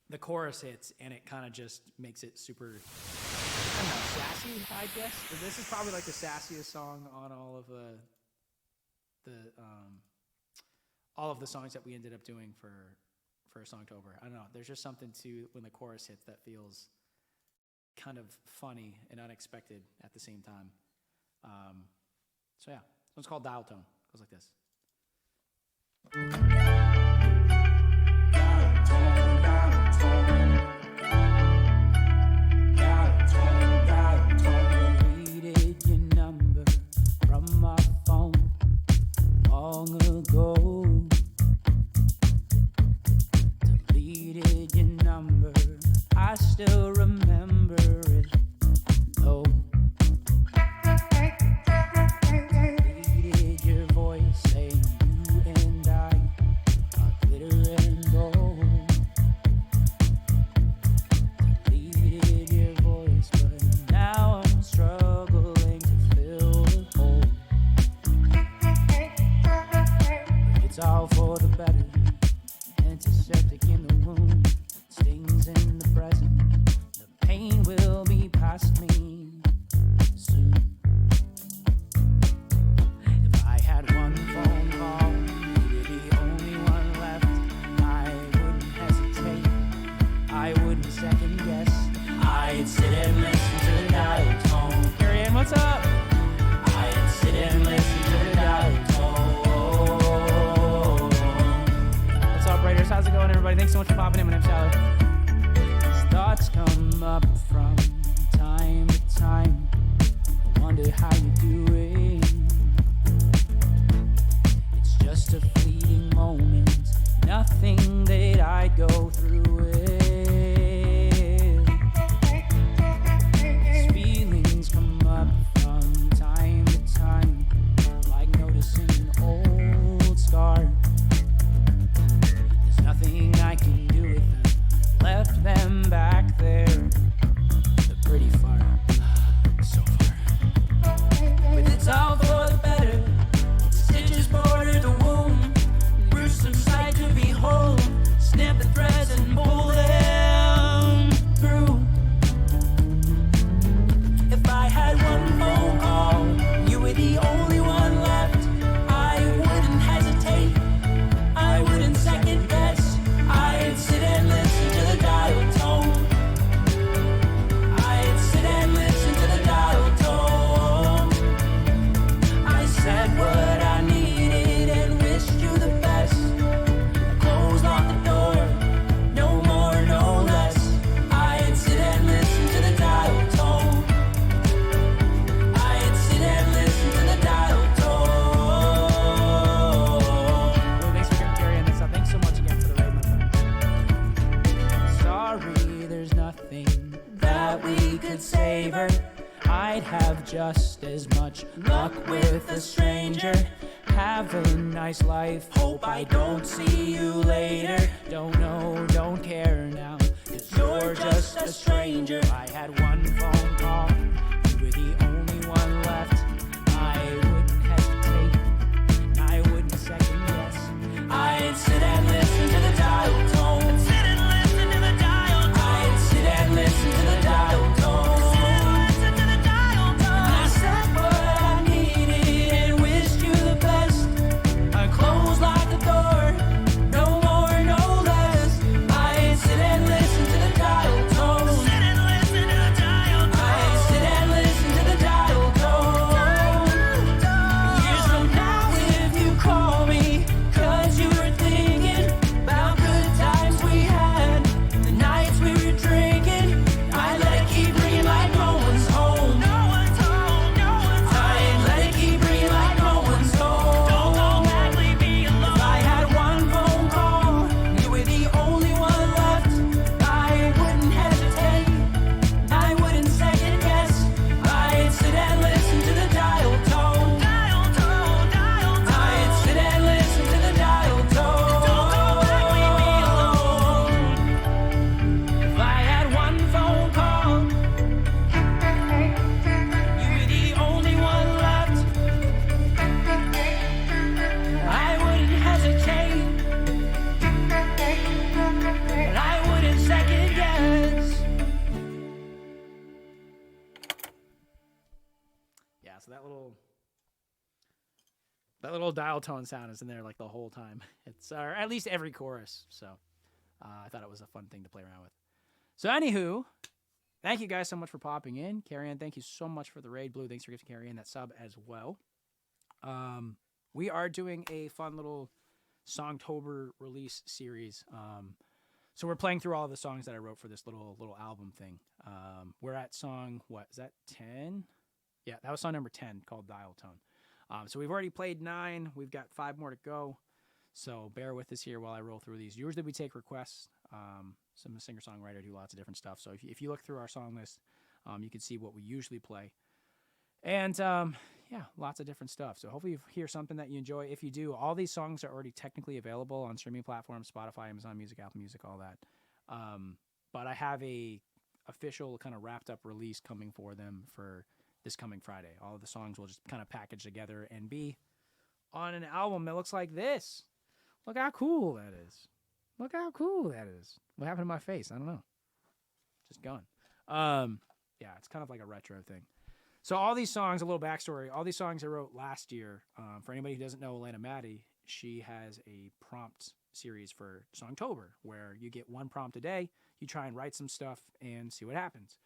the chorus hits and it kind of just makes it super, I don't know, sassy, I guess. This is probably like the sassiest song on all of the songs that we ended up doing for Songtober. I don't know. There's just something to when the chorus hits that feels kind of funny and unexpected at the same time. So yeah, this one's called Dial Tone. It goes like this. Deleted your number from my phone long ago. Deleted your number, I still remember it though. Deleted your voice saying you and I are glitter and gold. Deleted your voice, but now I'm struggling to fill the hole. But it's all for the better. Antiseptic in the wound, stings in the present. The pain will be past me soon. If I had one phone call, you'd be the only one left, I wouldn't hesitate, I wouldn't second guess. I'd sit and listen to the dial tone. Ariane, what's up? I'd sit and listen to the dial tone. What's up, Raiders? How's it going, everybody? Thanks so much for popping in. My name's Sally. Thoughts come up from time to time. I wonder how you're doing. It's just a fleeting moment, nothing that I'd go through with. These feelings come up from time to time, like noticing an old scar. There's nothing I can do with them, left them back there. They're pretty far, so far. But it's all for the better. Stitches border the wound, gruesome sight to behold. Snip the threads and boil. I'd have just as much luck with a stranger. Have a nice life, hope I don't see you later. Don't know, don't care now, 'cause you're just a stranger. I had one phone call, you were the only one left. I wouldn't hesitate, I wouldn't second guess. I'd sit and listen to the dial tone. I'd sit and listen to the dial tone. I'd sit and listen to the dial tone. I said what I needed and wished you the best. I closed like the door, no more, no less. I'd sit and listen to the dial tone. Sit and listen to the dial tone. I'd sit and listen to the dial tone. Years from now, if you call me, 'cause you were thinking about good times we had, the nights we were drinking, I'd let it keep ringing like no one's home. No one's home, no one's home. I'd let it keep ringing like no one's home. Don't go back, leave me alone. If I had one phone call, you were the only one left. I wouldn't hesitate, I wouldn't second guess. I'd sit and listen to the dial tone. Dial tone, dial tone. I'd sit and listen to the dial tone. Don't go back, leave me alone. If I had one phone call, you were the only one left. I wouldn't hesitate, but I wouldn't second guess. Yeah, so that little dial tone sound is in there like the whole time. It's or at least every chorus. So I thought it was a fun thing to play around with. So anywho, thank you guys so much for popping in. Carrie Ann, thank you so much for the raid. Blue, thanks for giving Carrie Ann that sub as well. We are doing a fun little Songtober release series. So we're playing through all the songs that I wrote for this little album thing. We're at song, what is that, 10? Yeah, that was song number 10 called Dial Tone. So we've already played 9. We've got 5 more to go. So bear with us here while I roll through these. Usually we take requests. Some singer-songwriter do lots of different stuff. So if you look through our song list, you can see what we usually play. And yeah, lots of different stuff. So hopefully you hear something that you enjoy. If you do, all these songs are already technically available on streaming platforms, Spotify, Amazon Music, Apple Music, all that. But I have a official kind of wrapped up release coming for them for this coming Friday. All of the songs will just kind of package together and be on an album that looks like this. Look how cool that is. Look how cool that is. What happened to my face? I don't know. Just gone. Yeah, it's kind of like a retro thing. So all these songs, a little backstory, all these songs I wrote last year. For anybody who doesn't know Elena Maddie, she has a prompt series for Songtober where you get one prompt a day. You try and write some stuff and see what happens.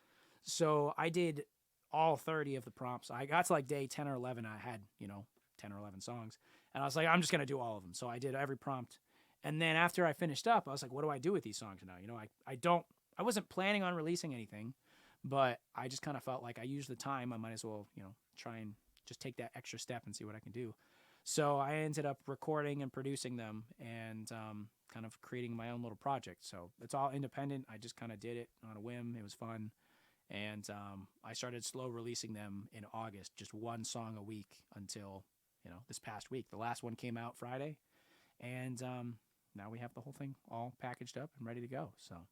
So I did all 30 of the prompts. I got to like day 10 or 11. I had, 10 or 11 songs. And I was like, I'm just going to do all of them. So I did every prompt. And then after I finished up, I was like, what do I do with these songs now? I wasn't planning on releasing anything, but I just kind of felt like I used the time. I might as well, try and just take that extra step and see what I can do. So I ended up recording and producing them and kind of creating my own little project. So it's all independent. I just kind of did it on a whim. It was fun. And I started slow releasing them in August, just one song a week until, this past week. The last one came out Friday. And now we have the whole thing all packaged up and ready to go. So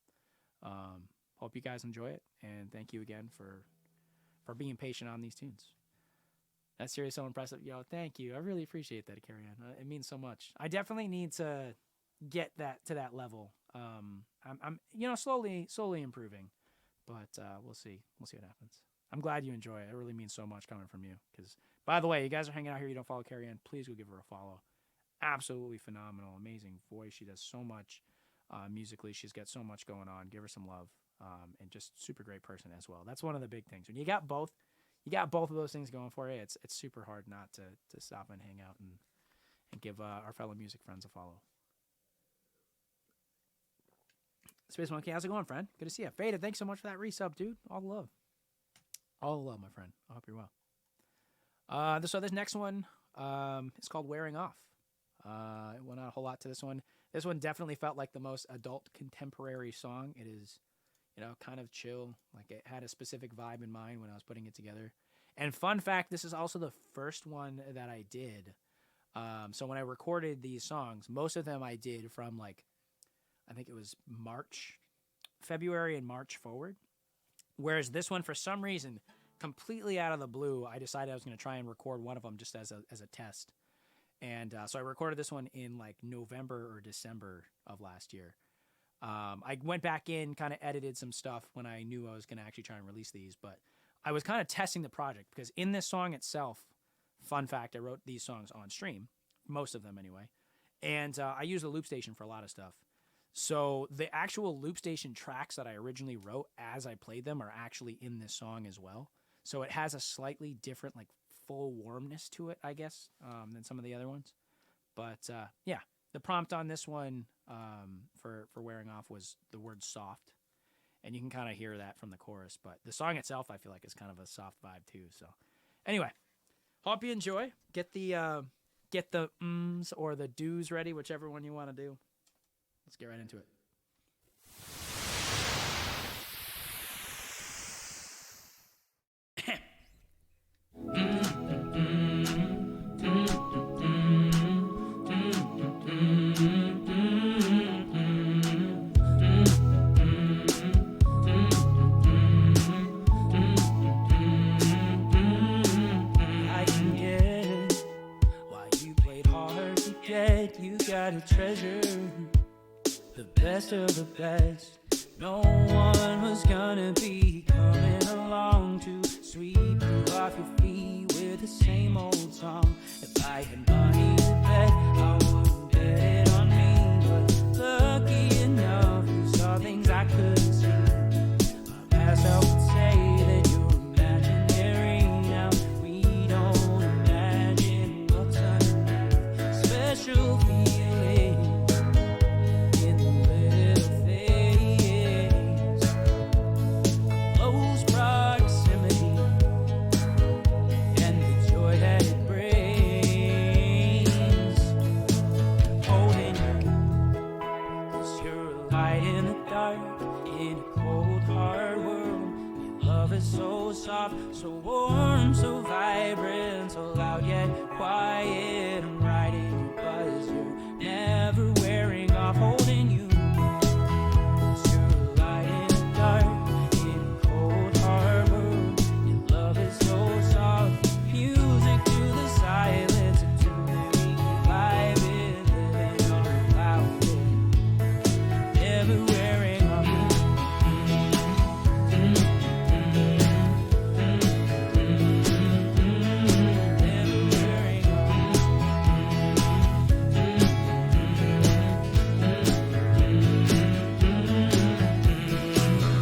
hope you guys enjoy it. And thank you again for being patient on these tunes. That's seriously so impressive. Thank you. I really appreciate that, Carrie Ann. It means so much. I definitely need to get that to that level. I'm slowly improving. But we'll see. We'll see what happens. I'm glad you enjoy it. It really means so much coming from you. Because, by the way, you guys are hanging out here. You don't follow Carrie Ann. Please go give her a follow. Absolutely phenomenal. Amazing voice. She does so much musically. She's got so much going on. Give her some love. And just super great person as well. That's one of the big things. When you got both of those things going for you, it's super hard not to stop and hang out and give our fellow music friends a follow. Space Monkey, how's it going, friend? Good to see you. Faded, thanks so much for that resub, dude. All the love. All the love, my friend. I hope you're well. So this next one is called Wearing Off. It went out a whole lot to this one. This one definitely felt like the most adult contemporary song. It is, kind of chill. Like it had a specific vibe in mind when I was putting it together. And fun fact, this is also the first one that I did. So when I recorded these songs, most of them I did from like, I think it was February and March forward. Whereas this one, for some reason, completely out of the blue, I decided I was going to try and record one of them just as a test. And so I recorded this one in like November or December of last year. I went back in, kind of edited some stuff when I knew I was going to actually try and release these. But I was kind of testing the project because in this song itself, fun fact, I wrote these songs on stream, most of them anyway. And I use a loop station for a lot of stuff. So the actual loop station tracks that I originally wrote as I played them are actually in this song as well. So it has a slightly different, like, full warmness to it, I guess, than some of the other ones. But yeah, the prompt on this one for wearing off was the word soft. And you can kind of hear that from the chorus. But the song itself, I feel like, is kind of a soft vibe too. So anyway, hope you enjoy. Get the ums or the do's ready, whichever one you want to do. Let's get right into it. I can get why you played hard to get. You got a treasure, the best of the best. No one was gonna be coming along to sweep you off your feet with the same old song. If I had money to bet, I wouldn't bet it on me. But lucky enough, you saw things I couldn't see. My past self would say that you're imaginary. Now we don't imagine what's underneath. Special feeling in the little things, close proximity, and the joy that it brings. Holding you, 'cause you're a light in the dark, in a cold, hard world. Your love is so soft, so warm, so vibrant, so loud yet quiet. I'm right in your buzz, you're never wearing off. Holding you, 'cause you're a light in the dark, in a cold, hard world. Your love is so soft, music to the silence, a tune that we can vibe in, living on a cloud, never wearing off. Never wearing off.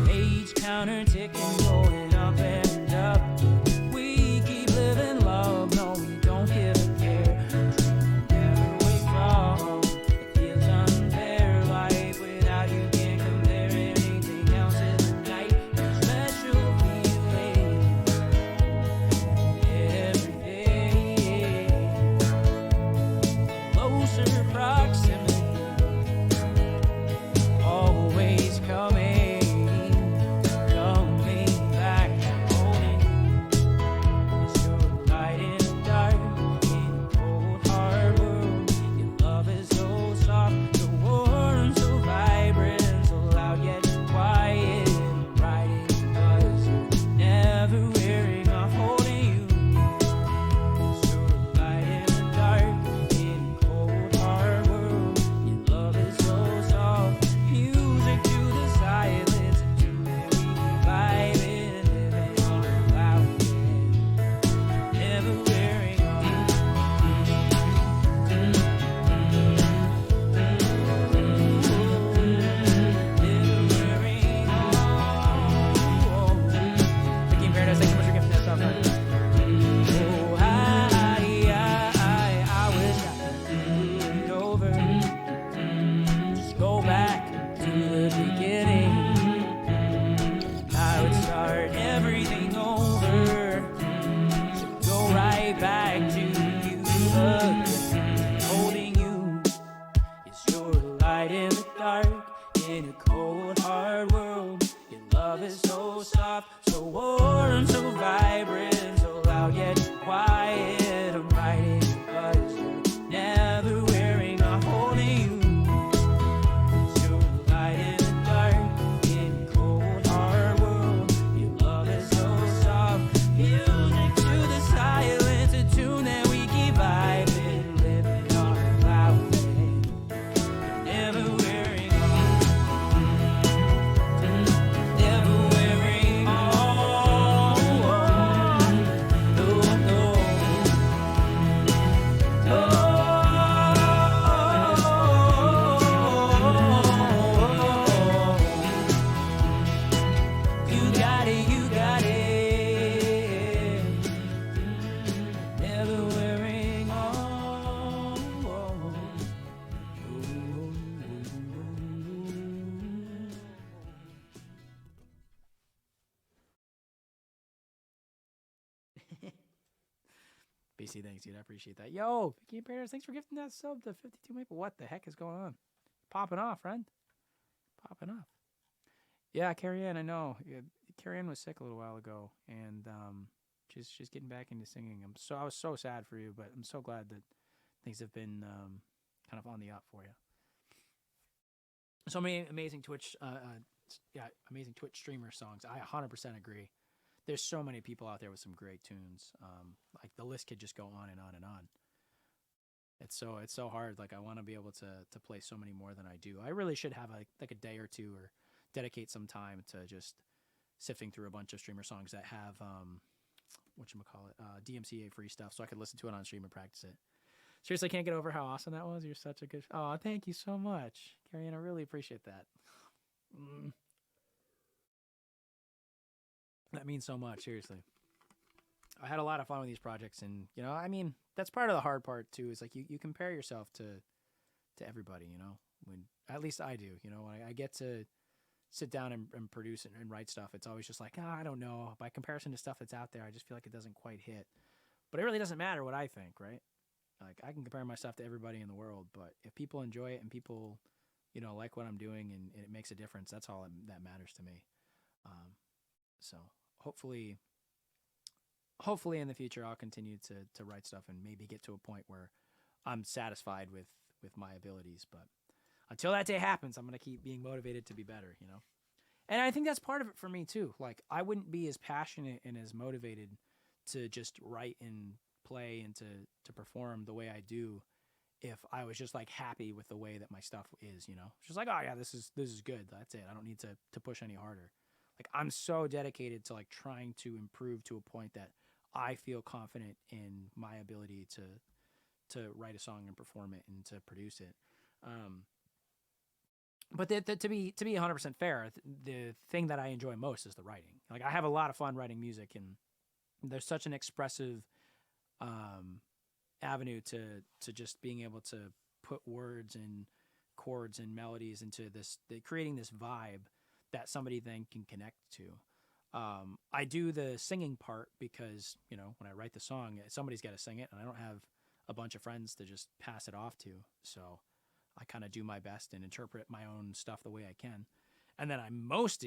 Age counter ticking, going up and up. We keep living love, no, we don't give a care. Never wake up, it feels unfair. Life without you can't compare. Anything else is a night. Special feeling every day. Closer proximity, always coming back, holding you. 'Cause you're a light in the dark, in a cold, hard world. Your love is so soft, so warm, so vibrant, so loud yet quiet. I'm right in your buzz, you're never wearing off. Holding you, 'cause you're a light in the dark, in a cold, hard world. Your love is so soft, music to the silence, a tune that we can vibe in, living on a cloud, never wearing off. Never wearing off. Vicky and Paradise, thanks so much for giving that stuff. Oh, I wish I could do it over. Just go back to the beginning. I would start everything over. So go right back to you again. Holding you is your light in the dark, in a cold, hard world. Your love is so soft, so warm, so vibrant, so loud yet quiet. I'm writing because you're never wearing. I'm holding you. You're a light in the dark, in a cold hard world. Your love is so soft. Music to the silence, a tune that we keep vibing, living on a cloud. You're never wearing off. Never wearing off. No, no. You got it, you got it. Never wearing off. BC, thanks, dude. I appreciate that. Yo, Vicky Imperator, thanks for gifting that sub to 52 Maple. What the heck is going on? Popping off, friend. Popping off. Yeah, Carrie Ann, I know. Yeah, Carrie Ann was sick a little while ago, and she's getting back into singing. I was so sad for you, but I'm so glad that things have been kind of on the up for you. So many amazing Twitch, amazing Twitch streamer songs. I 100% agree. There's so many people out there with some great tunes. Like the list could just go on and on and on. It's so hard. Like I want to be able to play so many more than I do. I really should have like a day or two or dedicate some time to just sifting through a bunch of streamer songs that have DMCA free stuff, so I could listen to it on stream and practice it. Seriously, I can't get over how awesome that was. You're such a good. Oh, thank you so much, Carrie Ann. I really appreciate that. That means so much. Seriously, I had a lot of fun with these projects, and I mean, that's part of the hard part too. Is like you compare yourself to everybody. When at least I do. When I get to sit down and produce and write stuff, it's always just like, I don't know. By comparison to stuff that's out there, I just feel like it doesn't quite hit. But it really doesn't matter what I think, right? Like I can compare my stuff to everybody in the world, but if people enjoy it and people, like what I'm doing and it makes a difference, that's all that matters to me. So hopefully in the future, I'll continue to write stuff and maybe get to a point where I'm satisfied with my abilities. But until that day happens, I'm going to keep being motivated to be better, And I think that's part of it for me too. Like I wouldn't be as passionate and as motivated to just write and play and to perform the way I do if I was just like happy with the way that my stuff is, It's just like, oh yeah, this is good. That's it. I don't need to push any harder. Like I'm so dedicated to like trying to improve to a point that I feel confident in my ability to write a song and perform it and to produce it. But to be 100% fair, the thing that I enjoy most is the writing. Like I have a lot of fun writing music, and there's such an expressive avenue to just being able to put words and chords and melodies into creating this vibe that somebody then can connect to. I do the singing part because, when I write the song, somebody's got to sing it, and I don't have a bunch of friends to just pass it off to. So I kind of do my best and interpret my own stuff the way I can. And then most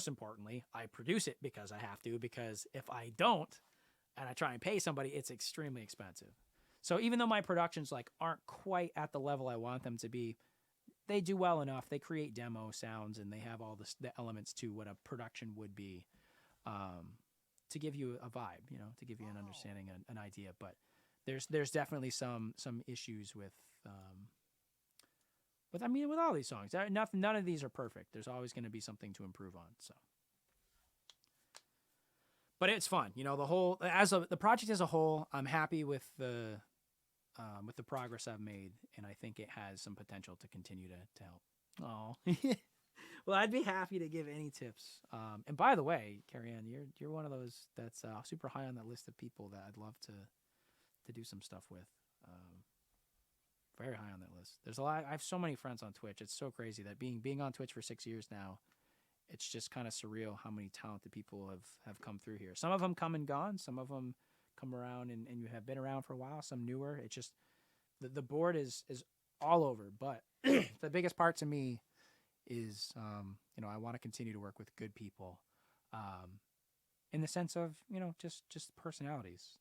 importantly, I produce it because I have to, because if I don't, and I try and pay somebody, it's extremely expensive. So even though my productions aren't quite at the level I want them to be, they do well enough. They create demo sounds and they have all the elements to what a production would be, to give you a vibe, to give you an understanding, an idea. But there's definitely some issues with all these songs. None of these are perfect. There's always going to be something to improve on. So, but it's fun, the project as a whole. I'm happy with the progress I've made, and I think it has some potential to continue to help. Oh, well, I'd be happy to give any tips. And by the way, Carrie Ann, you're one of those that's super high on that list of people that I'd love to do some stuff with. Very high on that list. There's a lot. I have so many friends on Twitch. It's so crazy that being on Twitch for 6 years now, it's just kind of surreal how many talented people have come through here. Some of them come and gone. Some of them come around and you have been around for a while. Some newer. It's just the board is all over. But the biggest part to me is I want to continue to work with good people, in the sense of, just personalities.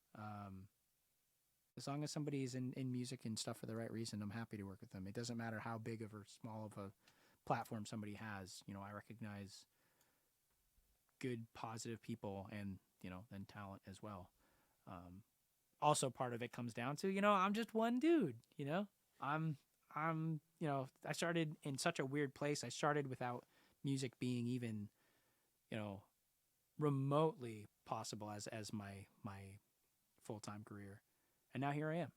As long as somebody's in music and stuff for the right reason, I'm happy to work with them. It doesn't matter how big of or small of a platform somebody has. I recognize good, positive people and, then talent as well. Also, part of it comes down to, I'm just one dude, I'm, I started in such a weird place. I started without music being even, remotely possible as my full-time career. And now here I am,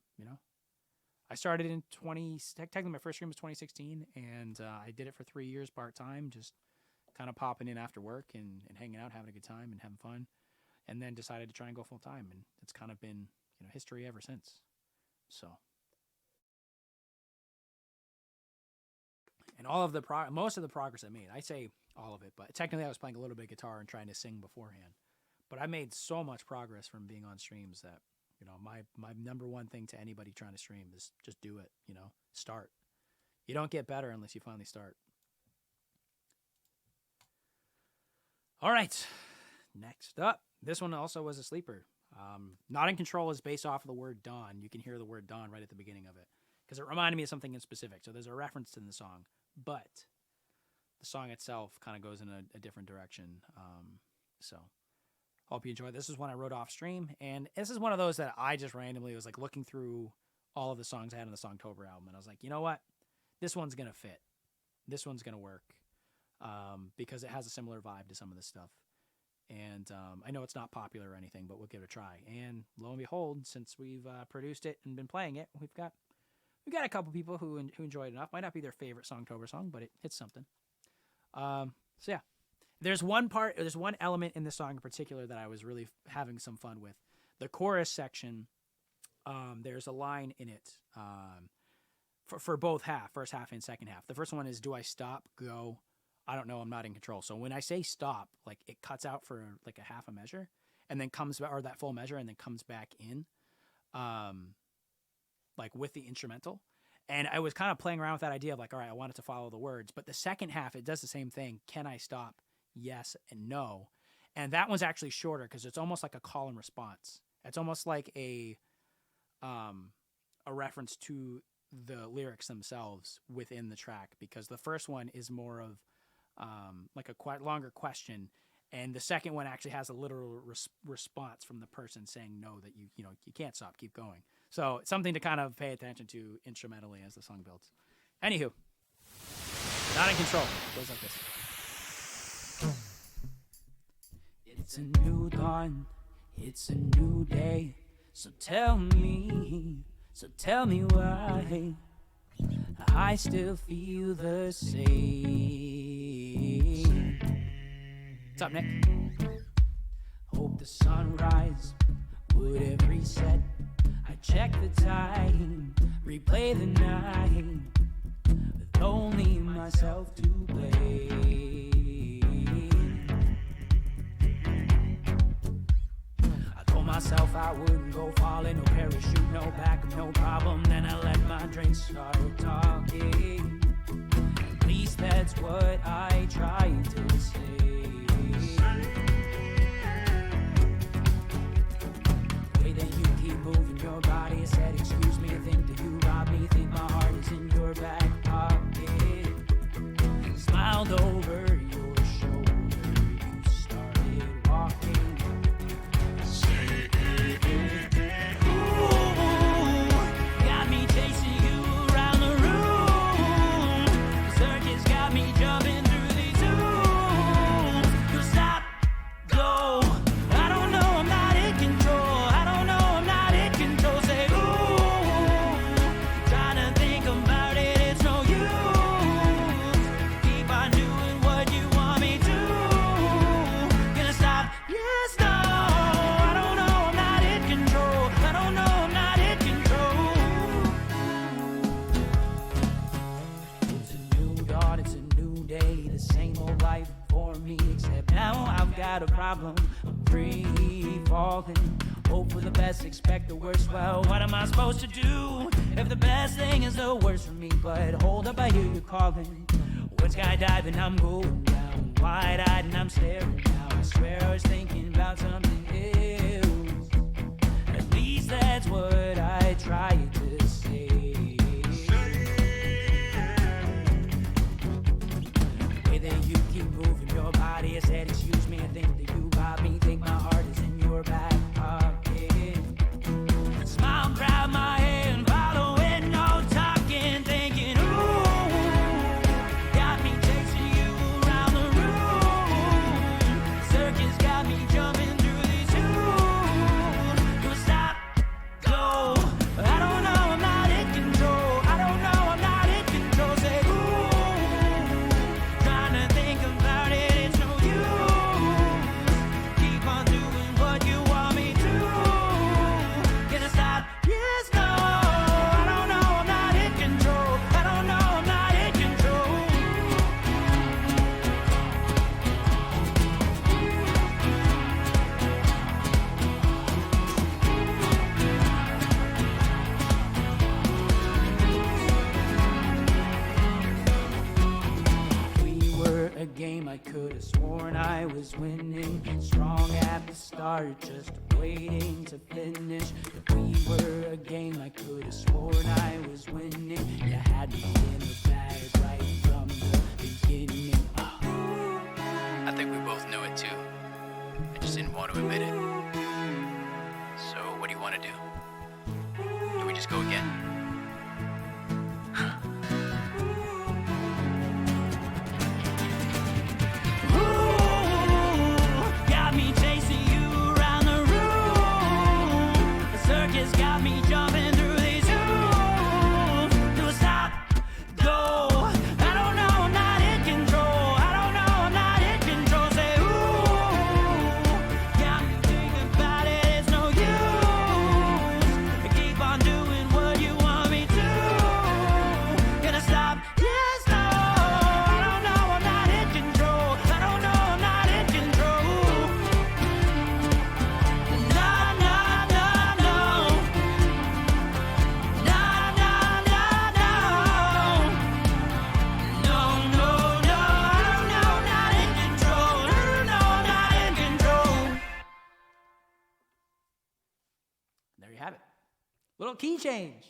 I started in technically my first stream was 2016, and I did it for 3 years part-time, just kind of popping in after work and hanging out, having a good time and having fun, and then decided to try and go full-time, and it's kind of been, history ever since. So, and all of the most of the progress I made, I say all of it, but technically I was playing a little bit of guitar and trying to sing beforehand, but I made so much progress from being on streams that, my number one thing to anybody trying to stream is just do it, start. You don't get better unless you finally start. All right, next up, this one also was a sleeper. Not in Control is based off of the word dawn. You can hear the word dawn right at the beginning of it because it reminded me of something in specific. So there's a reference to the song, but the song itself kind of goes in a different direction. So hope you enjoy. This is one I wrote off stream, and this is one of those that I just randomly was like looking through all of the songs I had on the Songtober album, and I was like, you know what? This one's going to fit. This one's going to work because it has a similar vibe to some of this stuff. And I know it's not popular or anything, but we'll give it a try. And lo and behold, since we've produced it and been playing it, we've got a couple people who enjoyed it enough. Might not be their favorite Songtober song, but it's something. So yeah, there's one element in the song in particular that I was really having some fun with. The chorus section, there's a line in it for both first half and second half. The first one is, "Do I stop? Go. I don't know, I'm not in control." So when I say stop, like it cuts out for like a half a measure and then comes, or that full measure, and then comes back in, like with the instrumental. And I was kind of playing around with that idea of like, all right, I want it to follow the words, but the second half, it does the same thing. Can I stop? Yes and no. And that one's actually shorter because it's almost like a call and response. It's almost like a reference to the lyrics themselves within the track, because the first one is more of like a quite longer question, and the second one actually has a literal response from the person saying no, that you can't stop, keep going. So it's something to kind of pay attention to instrumentally as the song builds. Anywho, Not in Control goes like this. It's a new dawn, it's a new day. So tell me why I still feel the same. What's up, Nick? Hope the sunrise would have reset. I check the time, replay the night, with only myself to blame. I told myself I wouldn't go falling, no parachute, no backup, no problem. Then I let my dreams start talking. At least that's what I tried to say. The way that you keep moving your body, I said, excuse me, think that you robbed me. Think my heart is in your back pocket. Smiled over your shoulder, you started walking. Got me chasing you around the room. The circus got me jumping through these hoops. You stop, go. I don't know, I'm not in control. I don't know, I'm not in control. Say, ooh, trying to think about it, it's no use. Keep on doing what you want me to. Gonna stop, yes, no. I don't know, I'm not in control. I don't know, I'm not in control. It's a new dawn, it's a new day. The same old life for me, except now I've got a problem. I'm free falling. Hope for the best, expect the worst. Well, what am I supposed to do if the best thing is the worst for me? But hold up, I hear you calling. We're skydiving, I'm going down. Wide-eyed and I'm staring now. I swear I was thinking about something else. At least that's what I tried to say. The way that you keep moving your body, I said, excuse me, I think that you got me. Think my heart is in your back pocket. Smile, grab my hand, following, no talking, thinking, ooh, got me chasing you around the room. Circus got me jumping through these hoops. You stop, go. I don't know, I'm not in control. I don't know, I'm not in control. Say, ooh, trying to think about it, it's no use. Keep on doing what you want me to. Gonna stop, yes, no. I don't know, I'm not in control. I don't know, I'm not in control. We were a game, I could have sworn I was winning. Strong at the start, just waiting to finish. If we were a game, I could have sworn I was winning. You had me in the bag right from the beginning. I think we both knew it too. I just didn't want to admit it. So, what do you want to do? Do we just go again? Ooh, got me chasing you around the room. The circus got me jumping through these hoops. Do a stop, go. I don't know, I'm not in control. I don't know, I'm not in control. Say, ooh, got me thinking about it, it's no use. Keep on doing what you want me to. Gonna stop, yes, no. I don't know, I'm not in control. I don't know, I'm not in control. No, no, no, no. No, no, no, no. No, no, no. I don't know, I'm not in control. I don't know, I'm not in control. There you have it. Little key change.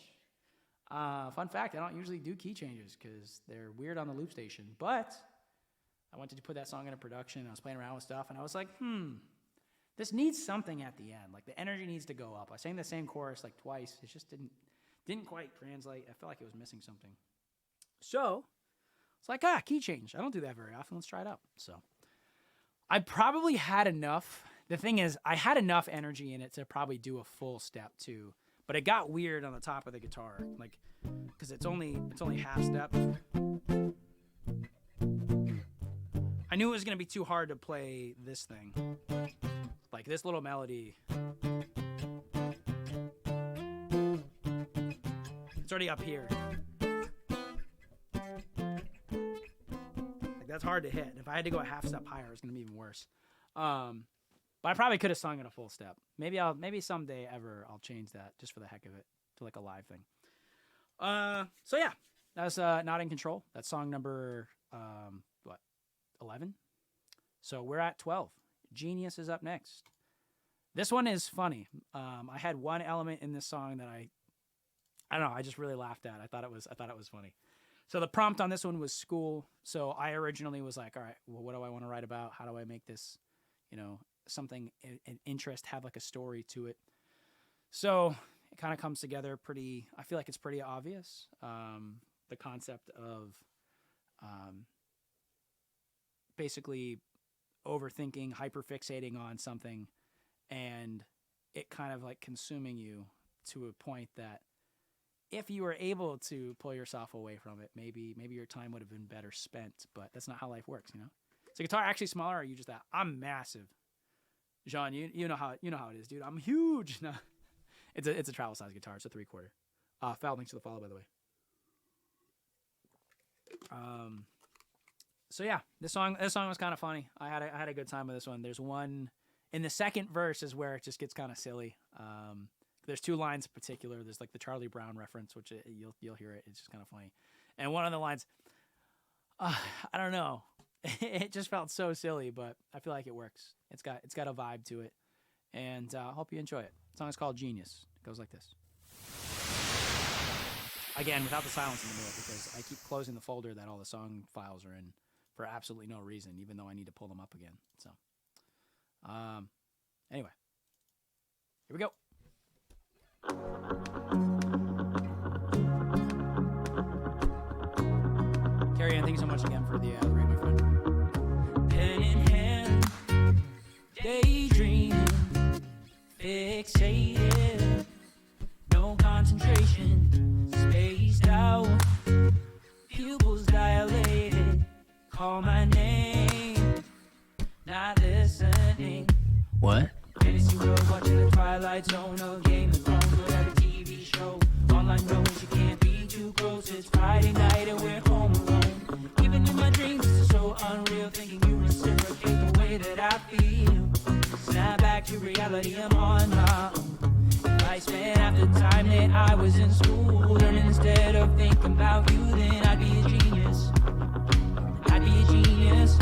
Fun fact, I don't usually do key changes because they're weird on the loop station. But I wanted to put that song into production. I was playing around with stuff, and I was like, this needs something at the end. Like, the energy needs to go up. I sang the same chorus like twice. It just didn't quite translate. I felt like it was missing something. So it's like, key change. I don't do that very often. Let's try it out. So I probably had enough. The thing is, I had enough energy in it to probably do a full step too. But it got weird on the top of the guitar, like, because it's only half step. I knew it was gonna be too hard to play this thing, like this little melody. It's already up here. Like, that's hard to hit. If I had to go a half step higher, it's gonna be even worse. But I probably could have sung it a full step. Maybe someday ever I'll change that just for the heck of it to like a live thing. So yeah, that's Not in Control. That's song number 11. So we're at 12. Genius is up next. This one is funny. I had one element in this song that I don't know, I just really laughed at. I thought it was funny. So the prompt on this one was school. So I originally was like, all right, well, what do I want to write about? How do I make this, something, an interest, have like a story to it? So it kind of comes together I feel like it's pretty obvious. The concept of basically overthinking, hyperfixating on something, and it kind of like consuming you to a point that if you were able to pull yourself away from it, maybe your time would have been better spent. But that's not how life works, Is the guitar actually smaller, or are you just that? I'm massive. Jean, you know how it is, dude. I'm huge. No, it's a travel size guitar. It's a 3/4. Foul links to the follow, by the way. So yeah, this song was kind of funny. I had a good time with this one. There's one in the second verse is where it just gets kind of silly. There's two lines in particular. There's like the Charlie Brown reference, which you'll hear it. It's just kind of funny. And one of the lines, I don't know. It just felt so silly, but I feel like it works It's got a vibe to it, and I hope you enjoy it. The song is called Genius. It goes like this. Again, without the silence in the middle, because I keep closing the folder that all the song files are in for absolutely no reason, even though I need to pull them up again. So, anyway, here we go. Carrie Ann, thank you so much again for the rate, my friend. Pen in hand, daydreaming, fixated, no concentration, spaced out, pupils dilated, call my name, not listening. What? Fantasy world, watching the Twilight Zone, a Game of Thrones, or at a TV show. All I know is you can't be too close. It's Friday night and we're home alone. Even in my dreams, it's so unreal, thinking you reciprocate the way that I feel. Snap back to reality, I'm on my own. If I spent half the time that I was in school learning instead of thinking about you, then I'd be a genius. I'd be a genius.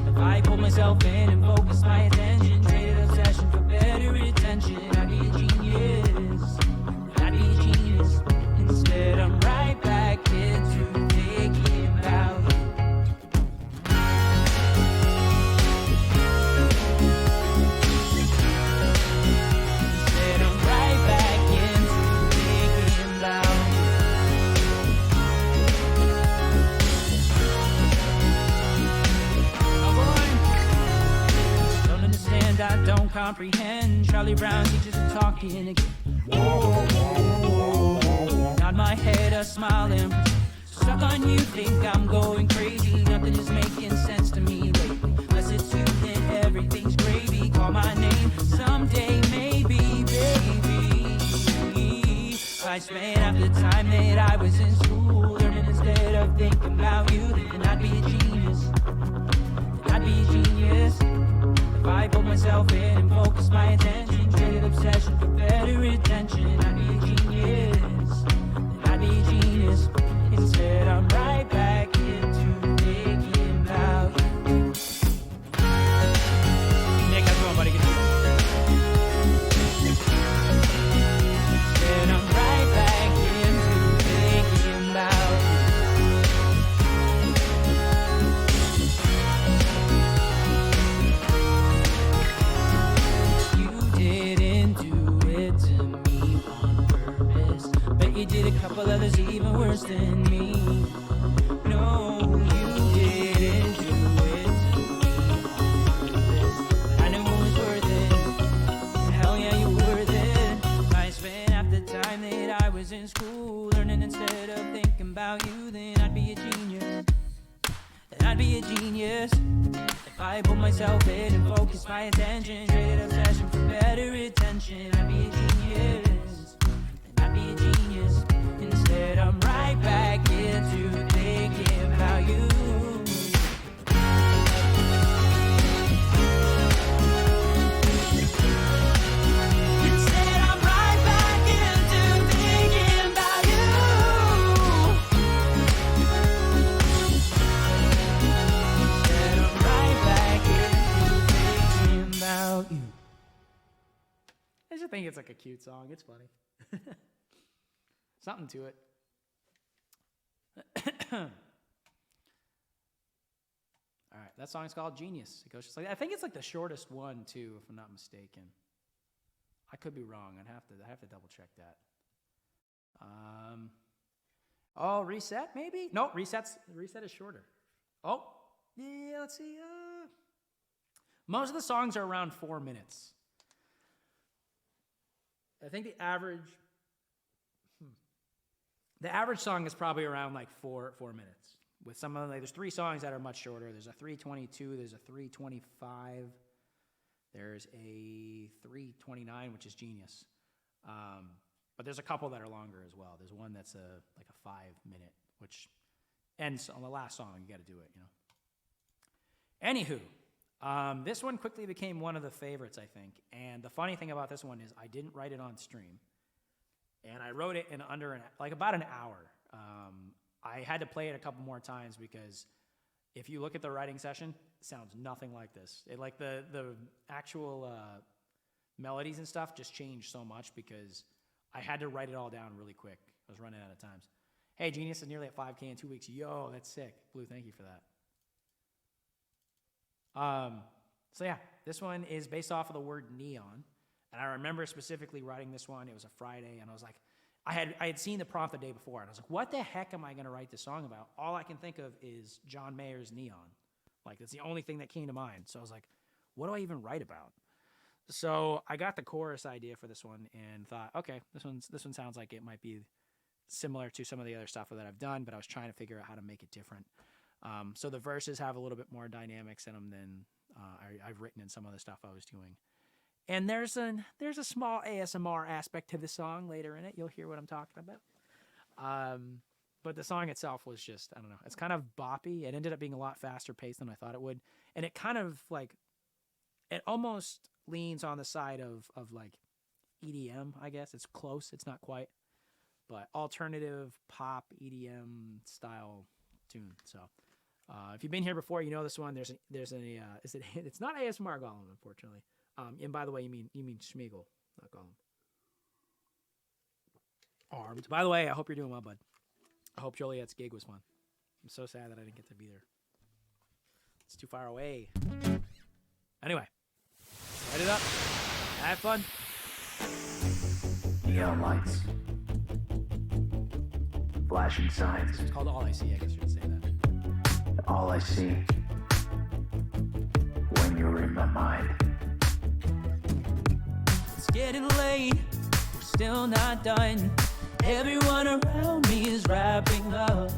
If I pulled myself in and focused my attention, traded obsession for better attention, I'd be a genius. I'd be a genius. Instead, I'm right back into thinking about you. Instead, I'm right back into thinking about you. Don't understand, I don't comprehend. Charlie Brown teaches me talking again. Nod my head, a smile and stuck on you, think I'm going crazy. Nothing is making sense to me lately. Unless it's you, then everything's gravy. Call my name someday, maybe, baby. I spent half the time that I was in school learning instead of thinking about you, then I'd be a genius. Then I'd be a genius. If I put myself in and focus my attention, traded obsession for better attention, I'd be a genius. I'd be a genius. Instead, I'm right back into thinking about you. Nick, how's it going, buddy? Good to see you. Instead, I'm right back into thinking about you. You didn't do it to me on purpose. Bet you did a couple others even worse than me. No, you didn't do it to me on purpose. I knew it was worth it. Hell yeah, you were worth it. I spent half the time that I was in school learning instead of thinking about you, then I'd be a genius. Then I'd be a genius. If I put myself in and focus my attention, traded obsession for better attention, I'd be a genius. Then I'd be a genius. Instead, I'm right back into thinking about you. Instead, I'm right back into thinking about you. Instead, I'm right back into thinking about you. I just think it's like a cute song. It's funny. Something to it. All right, that song's called Genius. It goes just like that. I think it's like the shortest one too, if I'm not mistaken. I could be wrong. I have to double check that. Oh, Reset maybe? No, Reset is shorter. Oh, yeah. Let's see. Most of the songs are around 4 minutes. I think the average song is probably around like four minutes. With some of them, like, there's 3 songs that are much shorter. There's a 3:22, there's a 3:25, there's a 3:29, which is Genius. But there's a couple that are longer as well. There's one that's like a 5-minute, which ends on the last song. You got to do it, you know. Anywho, this one quickly became one of the favorites, I think. And the funny thing about this one is I didn't write it on stream. And I wrote it in about an hour. I had to play it a couple more times because if you look at the writing session, it sounds nothing like this. It, like the actual melodies and stuff just changed so much because I had to write it all down really quick. I was running out of times. Hey, Genius is nearly at 5K in 2 weeks. Yo, that's sick. Blue, thank you for that. So yeah, this one is based off of the word neon. And I remember specifically writing this one. It was a Friday, and I was like, I had seen the prompt the day before, and I was like, what the heck am I going to write this song about? All I can think of is John Mayer's Neon. Like, that's the only thing that came to mind. So I was like, what do I even write about? So I got the chorus idea for this one and thought, okay, this one sounds like it might be similar to some of the other stuff that I've done, but I was trying to figure out how to make it different. So the verses have a little bit more dynamics in them than I've written in some of the stuff I was doing. And there's a small ASMR aspect to the song later in it. You'll hear what I'm talking about. But the song itself was just, I don't know, it's kind of boppy. It ended up being a lot faster paced than I thought it would. And it kind of like, it almost leans on the side of like EDM, I guess. It's close. It's not quite. But alternative pop EDM style tune. So if you've been here before, you know this one. It's not ASMR Gollum, unfortunately. And by the way, you mean Schmeagol, not Gollum. Armed. By the way, I hope you're doing well, bud. I hope Joliet's gig was fun. I'm so sad that I didn't get to be there. It's too far away. Anyway, light it up. Have fun. Neon lights. Flashing signs. It's called All I See. I guess you should say that. All I see when you're in my mind. It's getting late, we're still not done. Everyone around me is wrapping up.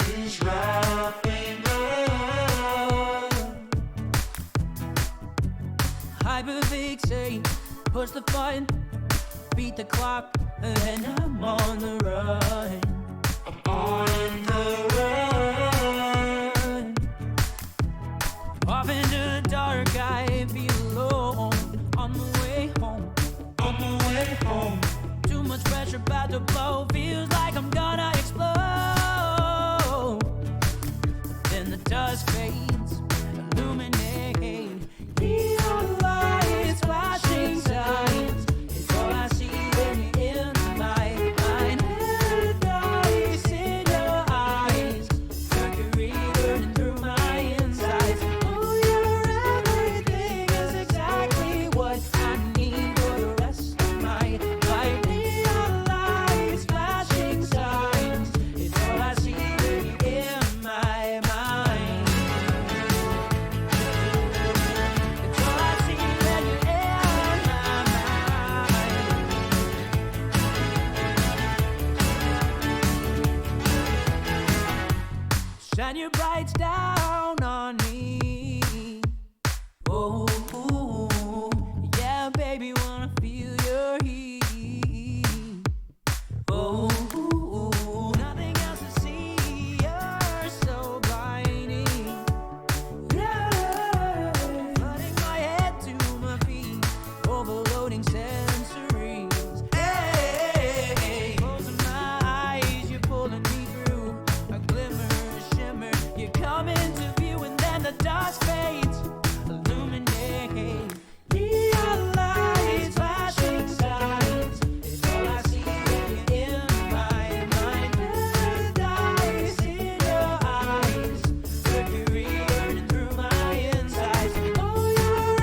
Is wrapping up. Hyperfixate, push the button, beat the clock, and I'm on the run. I'm on the run. Off into the dark, I feel alone. On the way home, on the way home. Too much pressure about to blow, feels like I'm gonna explode. But then the dust fades, illuminate. Neon lights, flashing signs. It's all I see when you're in my mind. Paradise in your eyes, Mercury burning through my insides. Oh, your everything is exactly what I need for the rest of my life. Neon lights, flashing signs. It's all I see when you're in my mind. It's all I see when you're in my mind. Shine your brights down on me. Oh, yeah, baby, wanna feel your heat. Oh, nothing else to see. You're so blinding. Yeah, flooding my head to my feet, overloading sensories. Hey, closing my eyes, you're pulling me through. A glimmer, a shimmer, you come into view, and then the dust fades, illuminate. Neon lights, flashing signs. It's all I see when you're in my mind. Paradise in your eyes, Mercury burning through my insides. Oh, your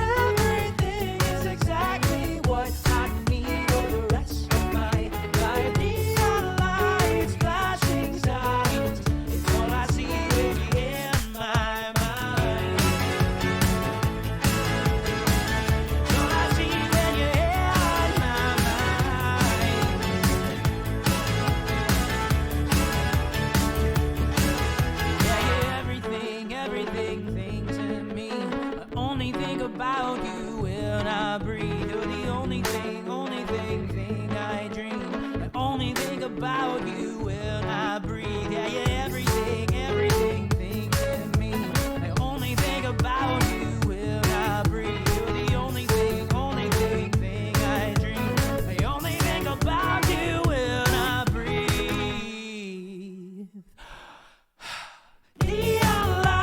everything is exactly what I need for the rest of my life. Neon lights, flashing signs. It's all I see when you're in my mind. It's all I see when you're in my mind. Yeah, everything things in me. I only think about you when I breathe. You're the only thing I dream. I only think about you when I breathe. Yeah, everything things in me. I only think about you when I breathe. You're the only thing I dream. I only think about you when I breathe. Neon lights.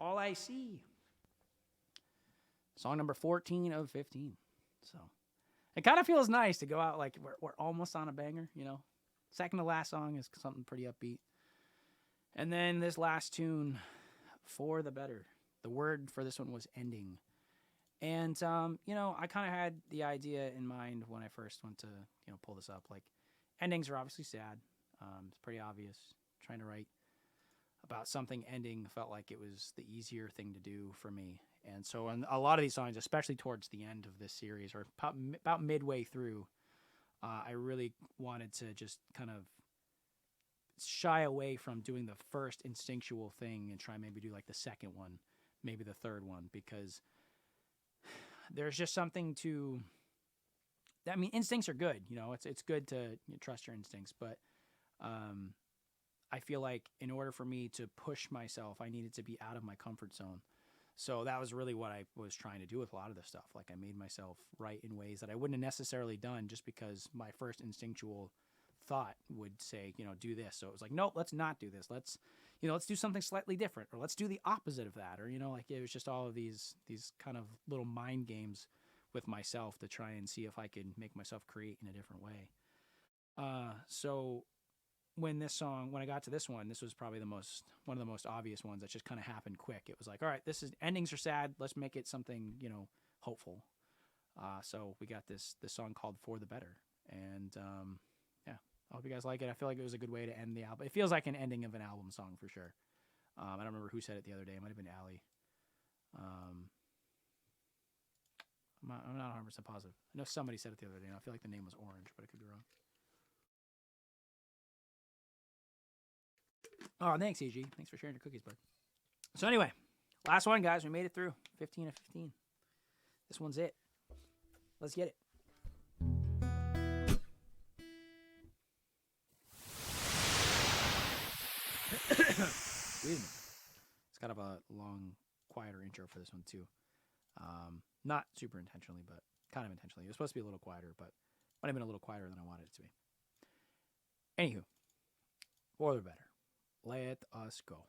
All I See. Song number 14 of 15. So it kind of feels nice to go out like we're almost on a banger, you know. Second to last song is something pretty upbeat. And then this last tune, For the Better. The word for this one was ending. And, you know, I kind of had the idea in mind when I first went to, you know, pull this up. Like, endings are obviously sad. It's pretty obvious. Trying to write about something ending felt like it was the easier thing to do for me. And so on a lot of these songs, especially towards the end of this series or about midway through, I really wanted to just kind of shy away from doing the first instinctual thing and try maybe do like the second one, maybe the third one, because there's just something to, I mean, instincts are good, you know, it's good to trust your instincts, but I feel like in order for me to push myself, I needed to be out of my comfort zone. So that was really what I was trying to do with a lot of this stuff. Like I made myself write in ways that I wouldn't have necessarily done just because my first instinctual thought would say, you know, do this. So it was like, nope, let's not do this. Let's do something slightly different, or let's do the opposite of that. Or, you know, like it was just all of these kind of little mind games with myself to try and see if I could make myself create in a different way. So when I got to this one, this was probably one of the most obvious ones that just kind of happened quick. It was like, all right, endings are sad. Let's make it something, you know, hopeful. So we got this song called For the Better. And, yeah, I hope you guys like it. I feel like it was a good way to end the album. It feels like an ending of an album song for sure. I don't remember who said it the other day. It might have been Allie. I'm not 100% positive. I know somebody said it the other day, and I feel like the name was Orange, but I could be wrong. Oh, thanks, EG. Thanks for sharing your cookies, bud. So anyway, last one, guys. We made it through. 15 of 15. This one's it. Let's get it. Excuse me. It's kind of a long, quieter intro for this one, too. Not super intentionally, but kind of intentionally. It was supposed to be a little quieter, but might have been a little quieter than I wanted it to be. Anywho, For the Better. Let us go.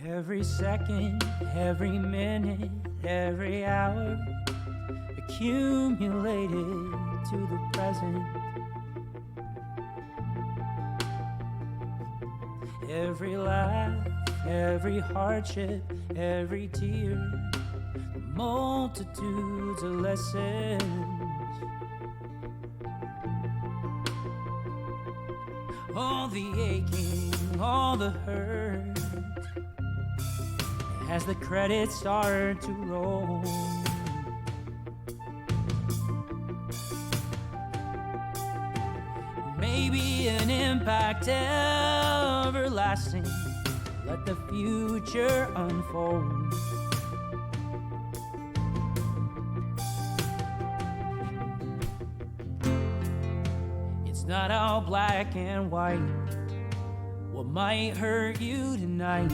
Every second, every minute, every hour accumulated to the present. Every laugh, every hardship, every tear, the multitudes of lessons. All the aching, all the hurt, as the credits start to roll. Maybe an impact everlasting. Let the future unfold. It's not all black and white. What might hurt you tonight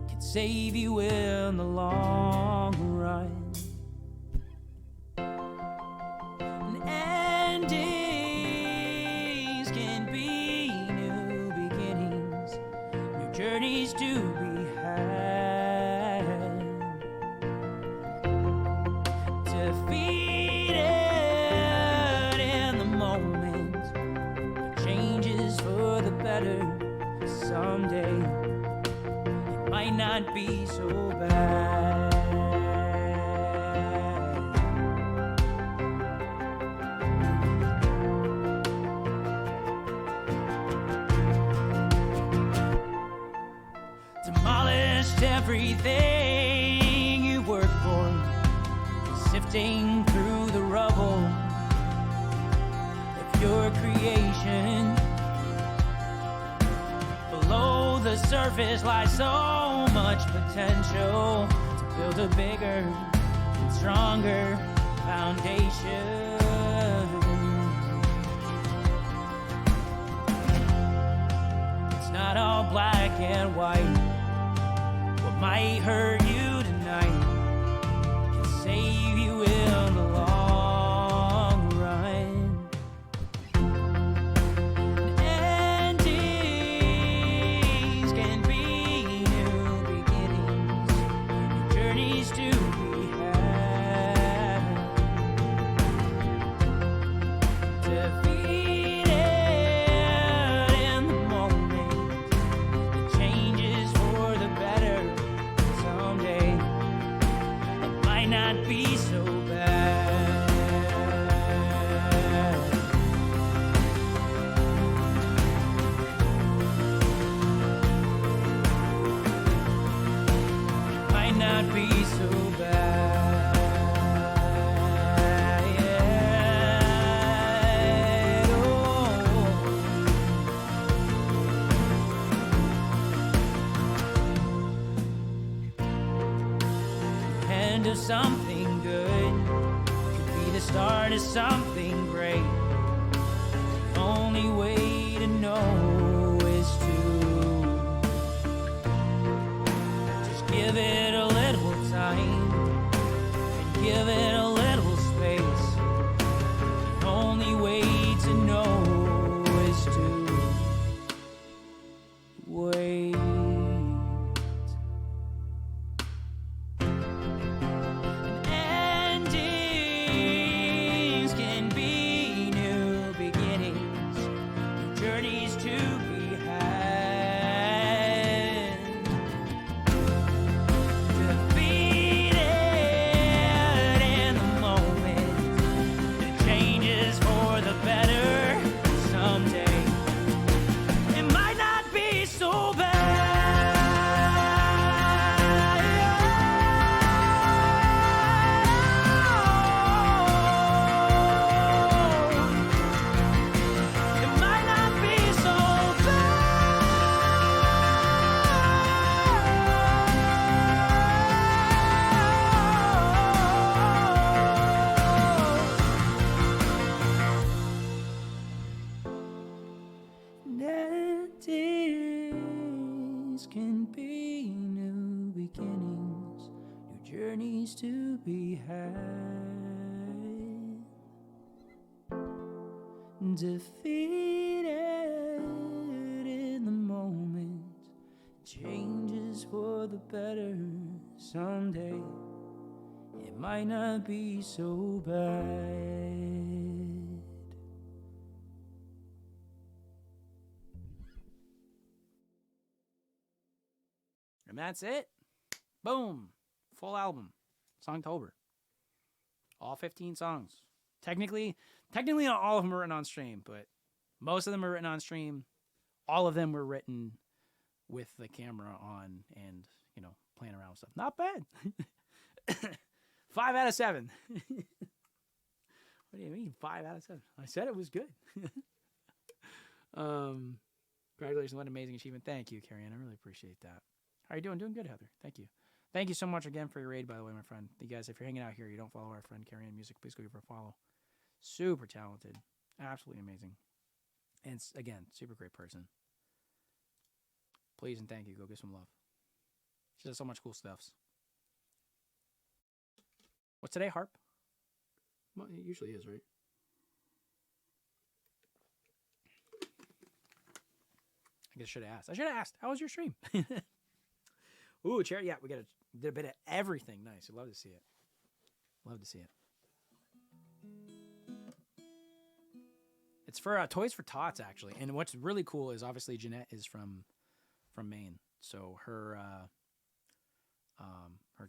can save you in the long run. And endings can be new beginnings, new journeys to be had. Defeated in the moment, but changes for the better someday. It might not be so bad. Demolished everything you worked for, sifting through the rubble of your creation. Below the surface lies so much potential to build a bigger and stronger foundation. It's not all black and white. What might hurt you tonight save you in the long run. Endings can be new beginnings, new journeys to be had. Defeated in the moment, the changes for the better someday. It might not be so bad. Might not be so bad. Oh. End of something good could be the start of something great. The only way to know is to just give it a little time and give it a little space. The only way to know is to wait. Endings can be new beginnings, new journeys to be had. Defeated in the moment, the changes for the better someday. It might not be so bad. It might not be so Endings can be new beginnings, new journeys to be had. Defeated in the moment, changes for the better someday. It might not be so bad. And that's it. Boom. Full album. Songtober. All 15 songs. Technically not all of them are written on stream, but most of them are written on stream. All of them were written with the camera on and, playing around with stuff. Not bad. 5 out of 7. What do you mean 5 out of 7? I said it was good. Congratulations. What an amazing achievement. Thank you, Carrie Ann. I really appreciate that. How are you doing? Doing good, Heather. Thank you. Thank you so much again for your raid, by the way, my friend. You guys, if you're hanging out here, you don't follow our friend Carrie Ann Music, please go give her a follow. Super talented. Absolutely amazing. And again, super great person. Please and thank you. Go give some love. She does so much cool stuffs. What's today, Harp? Well, it usually is, right? I guess I should have asked. How was your stream? Ooh, charity. Yeah, we did a bit of everything. Nice. I'd love to see it. It's for Toys for Tots, actually. And what's really cool is obviously Jeanette is from Maine, so her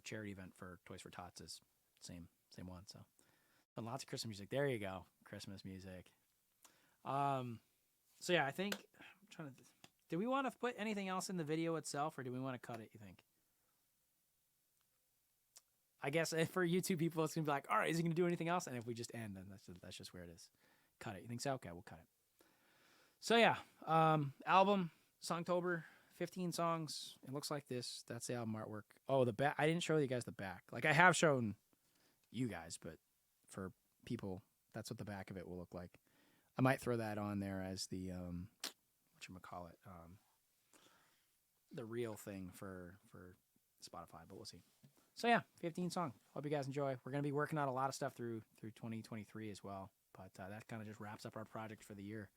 charity event for Toys for Tots is same one. So lots of Christmas music. There you go, Christmas music. So yeah, I think I'm trying to. Do we want to put anything else in the video itself, or do we want to cut it, you think? I guess for YouTube people, it's going to be like, all right, is he going to do anything else? And if we just end, then that's just where it is. Cut it. You think so? Okay, we'll cut it. So yeah, album, Songtober, 15 songs. It looks like this. That's the album artwork. Oh, the back. I didn't show you guys the back. Like, I have shown you guys, but for people, that's what the back of it will look like. I might throw that on there as the, whatchamacallit, the real thing for Spotify, but we'll see. So yeah, 15 song. Hope you guys enjoy. We're gonna be working on a lot of stuff through 2023 as well. But that kind of just wraps up our project for the year.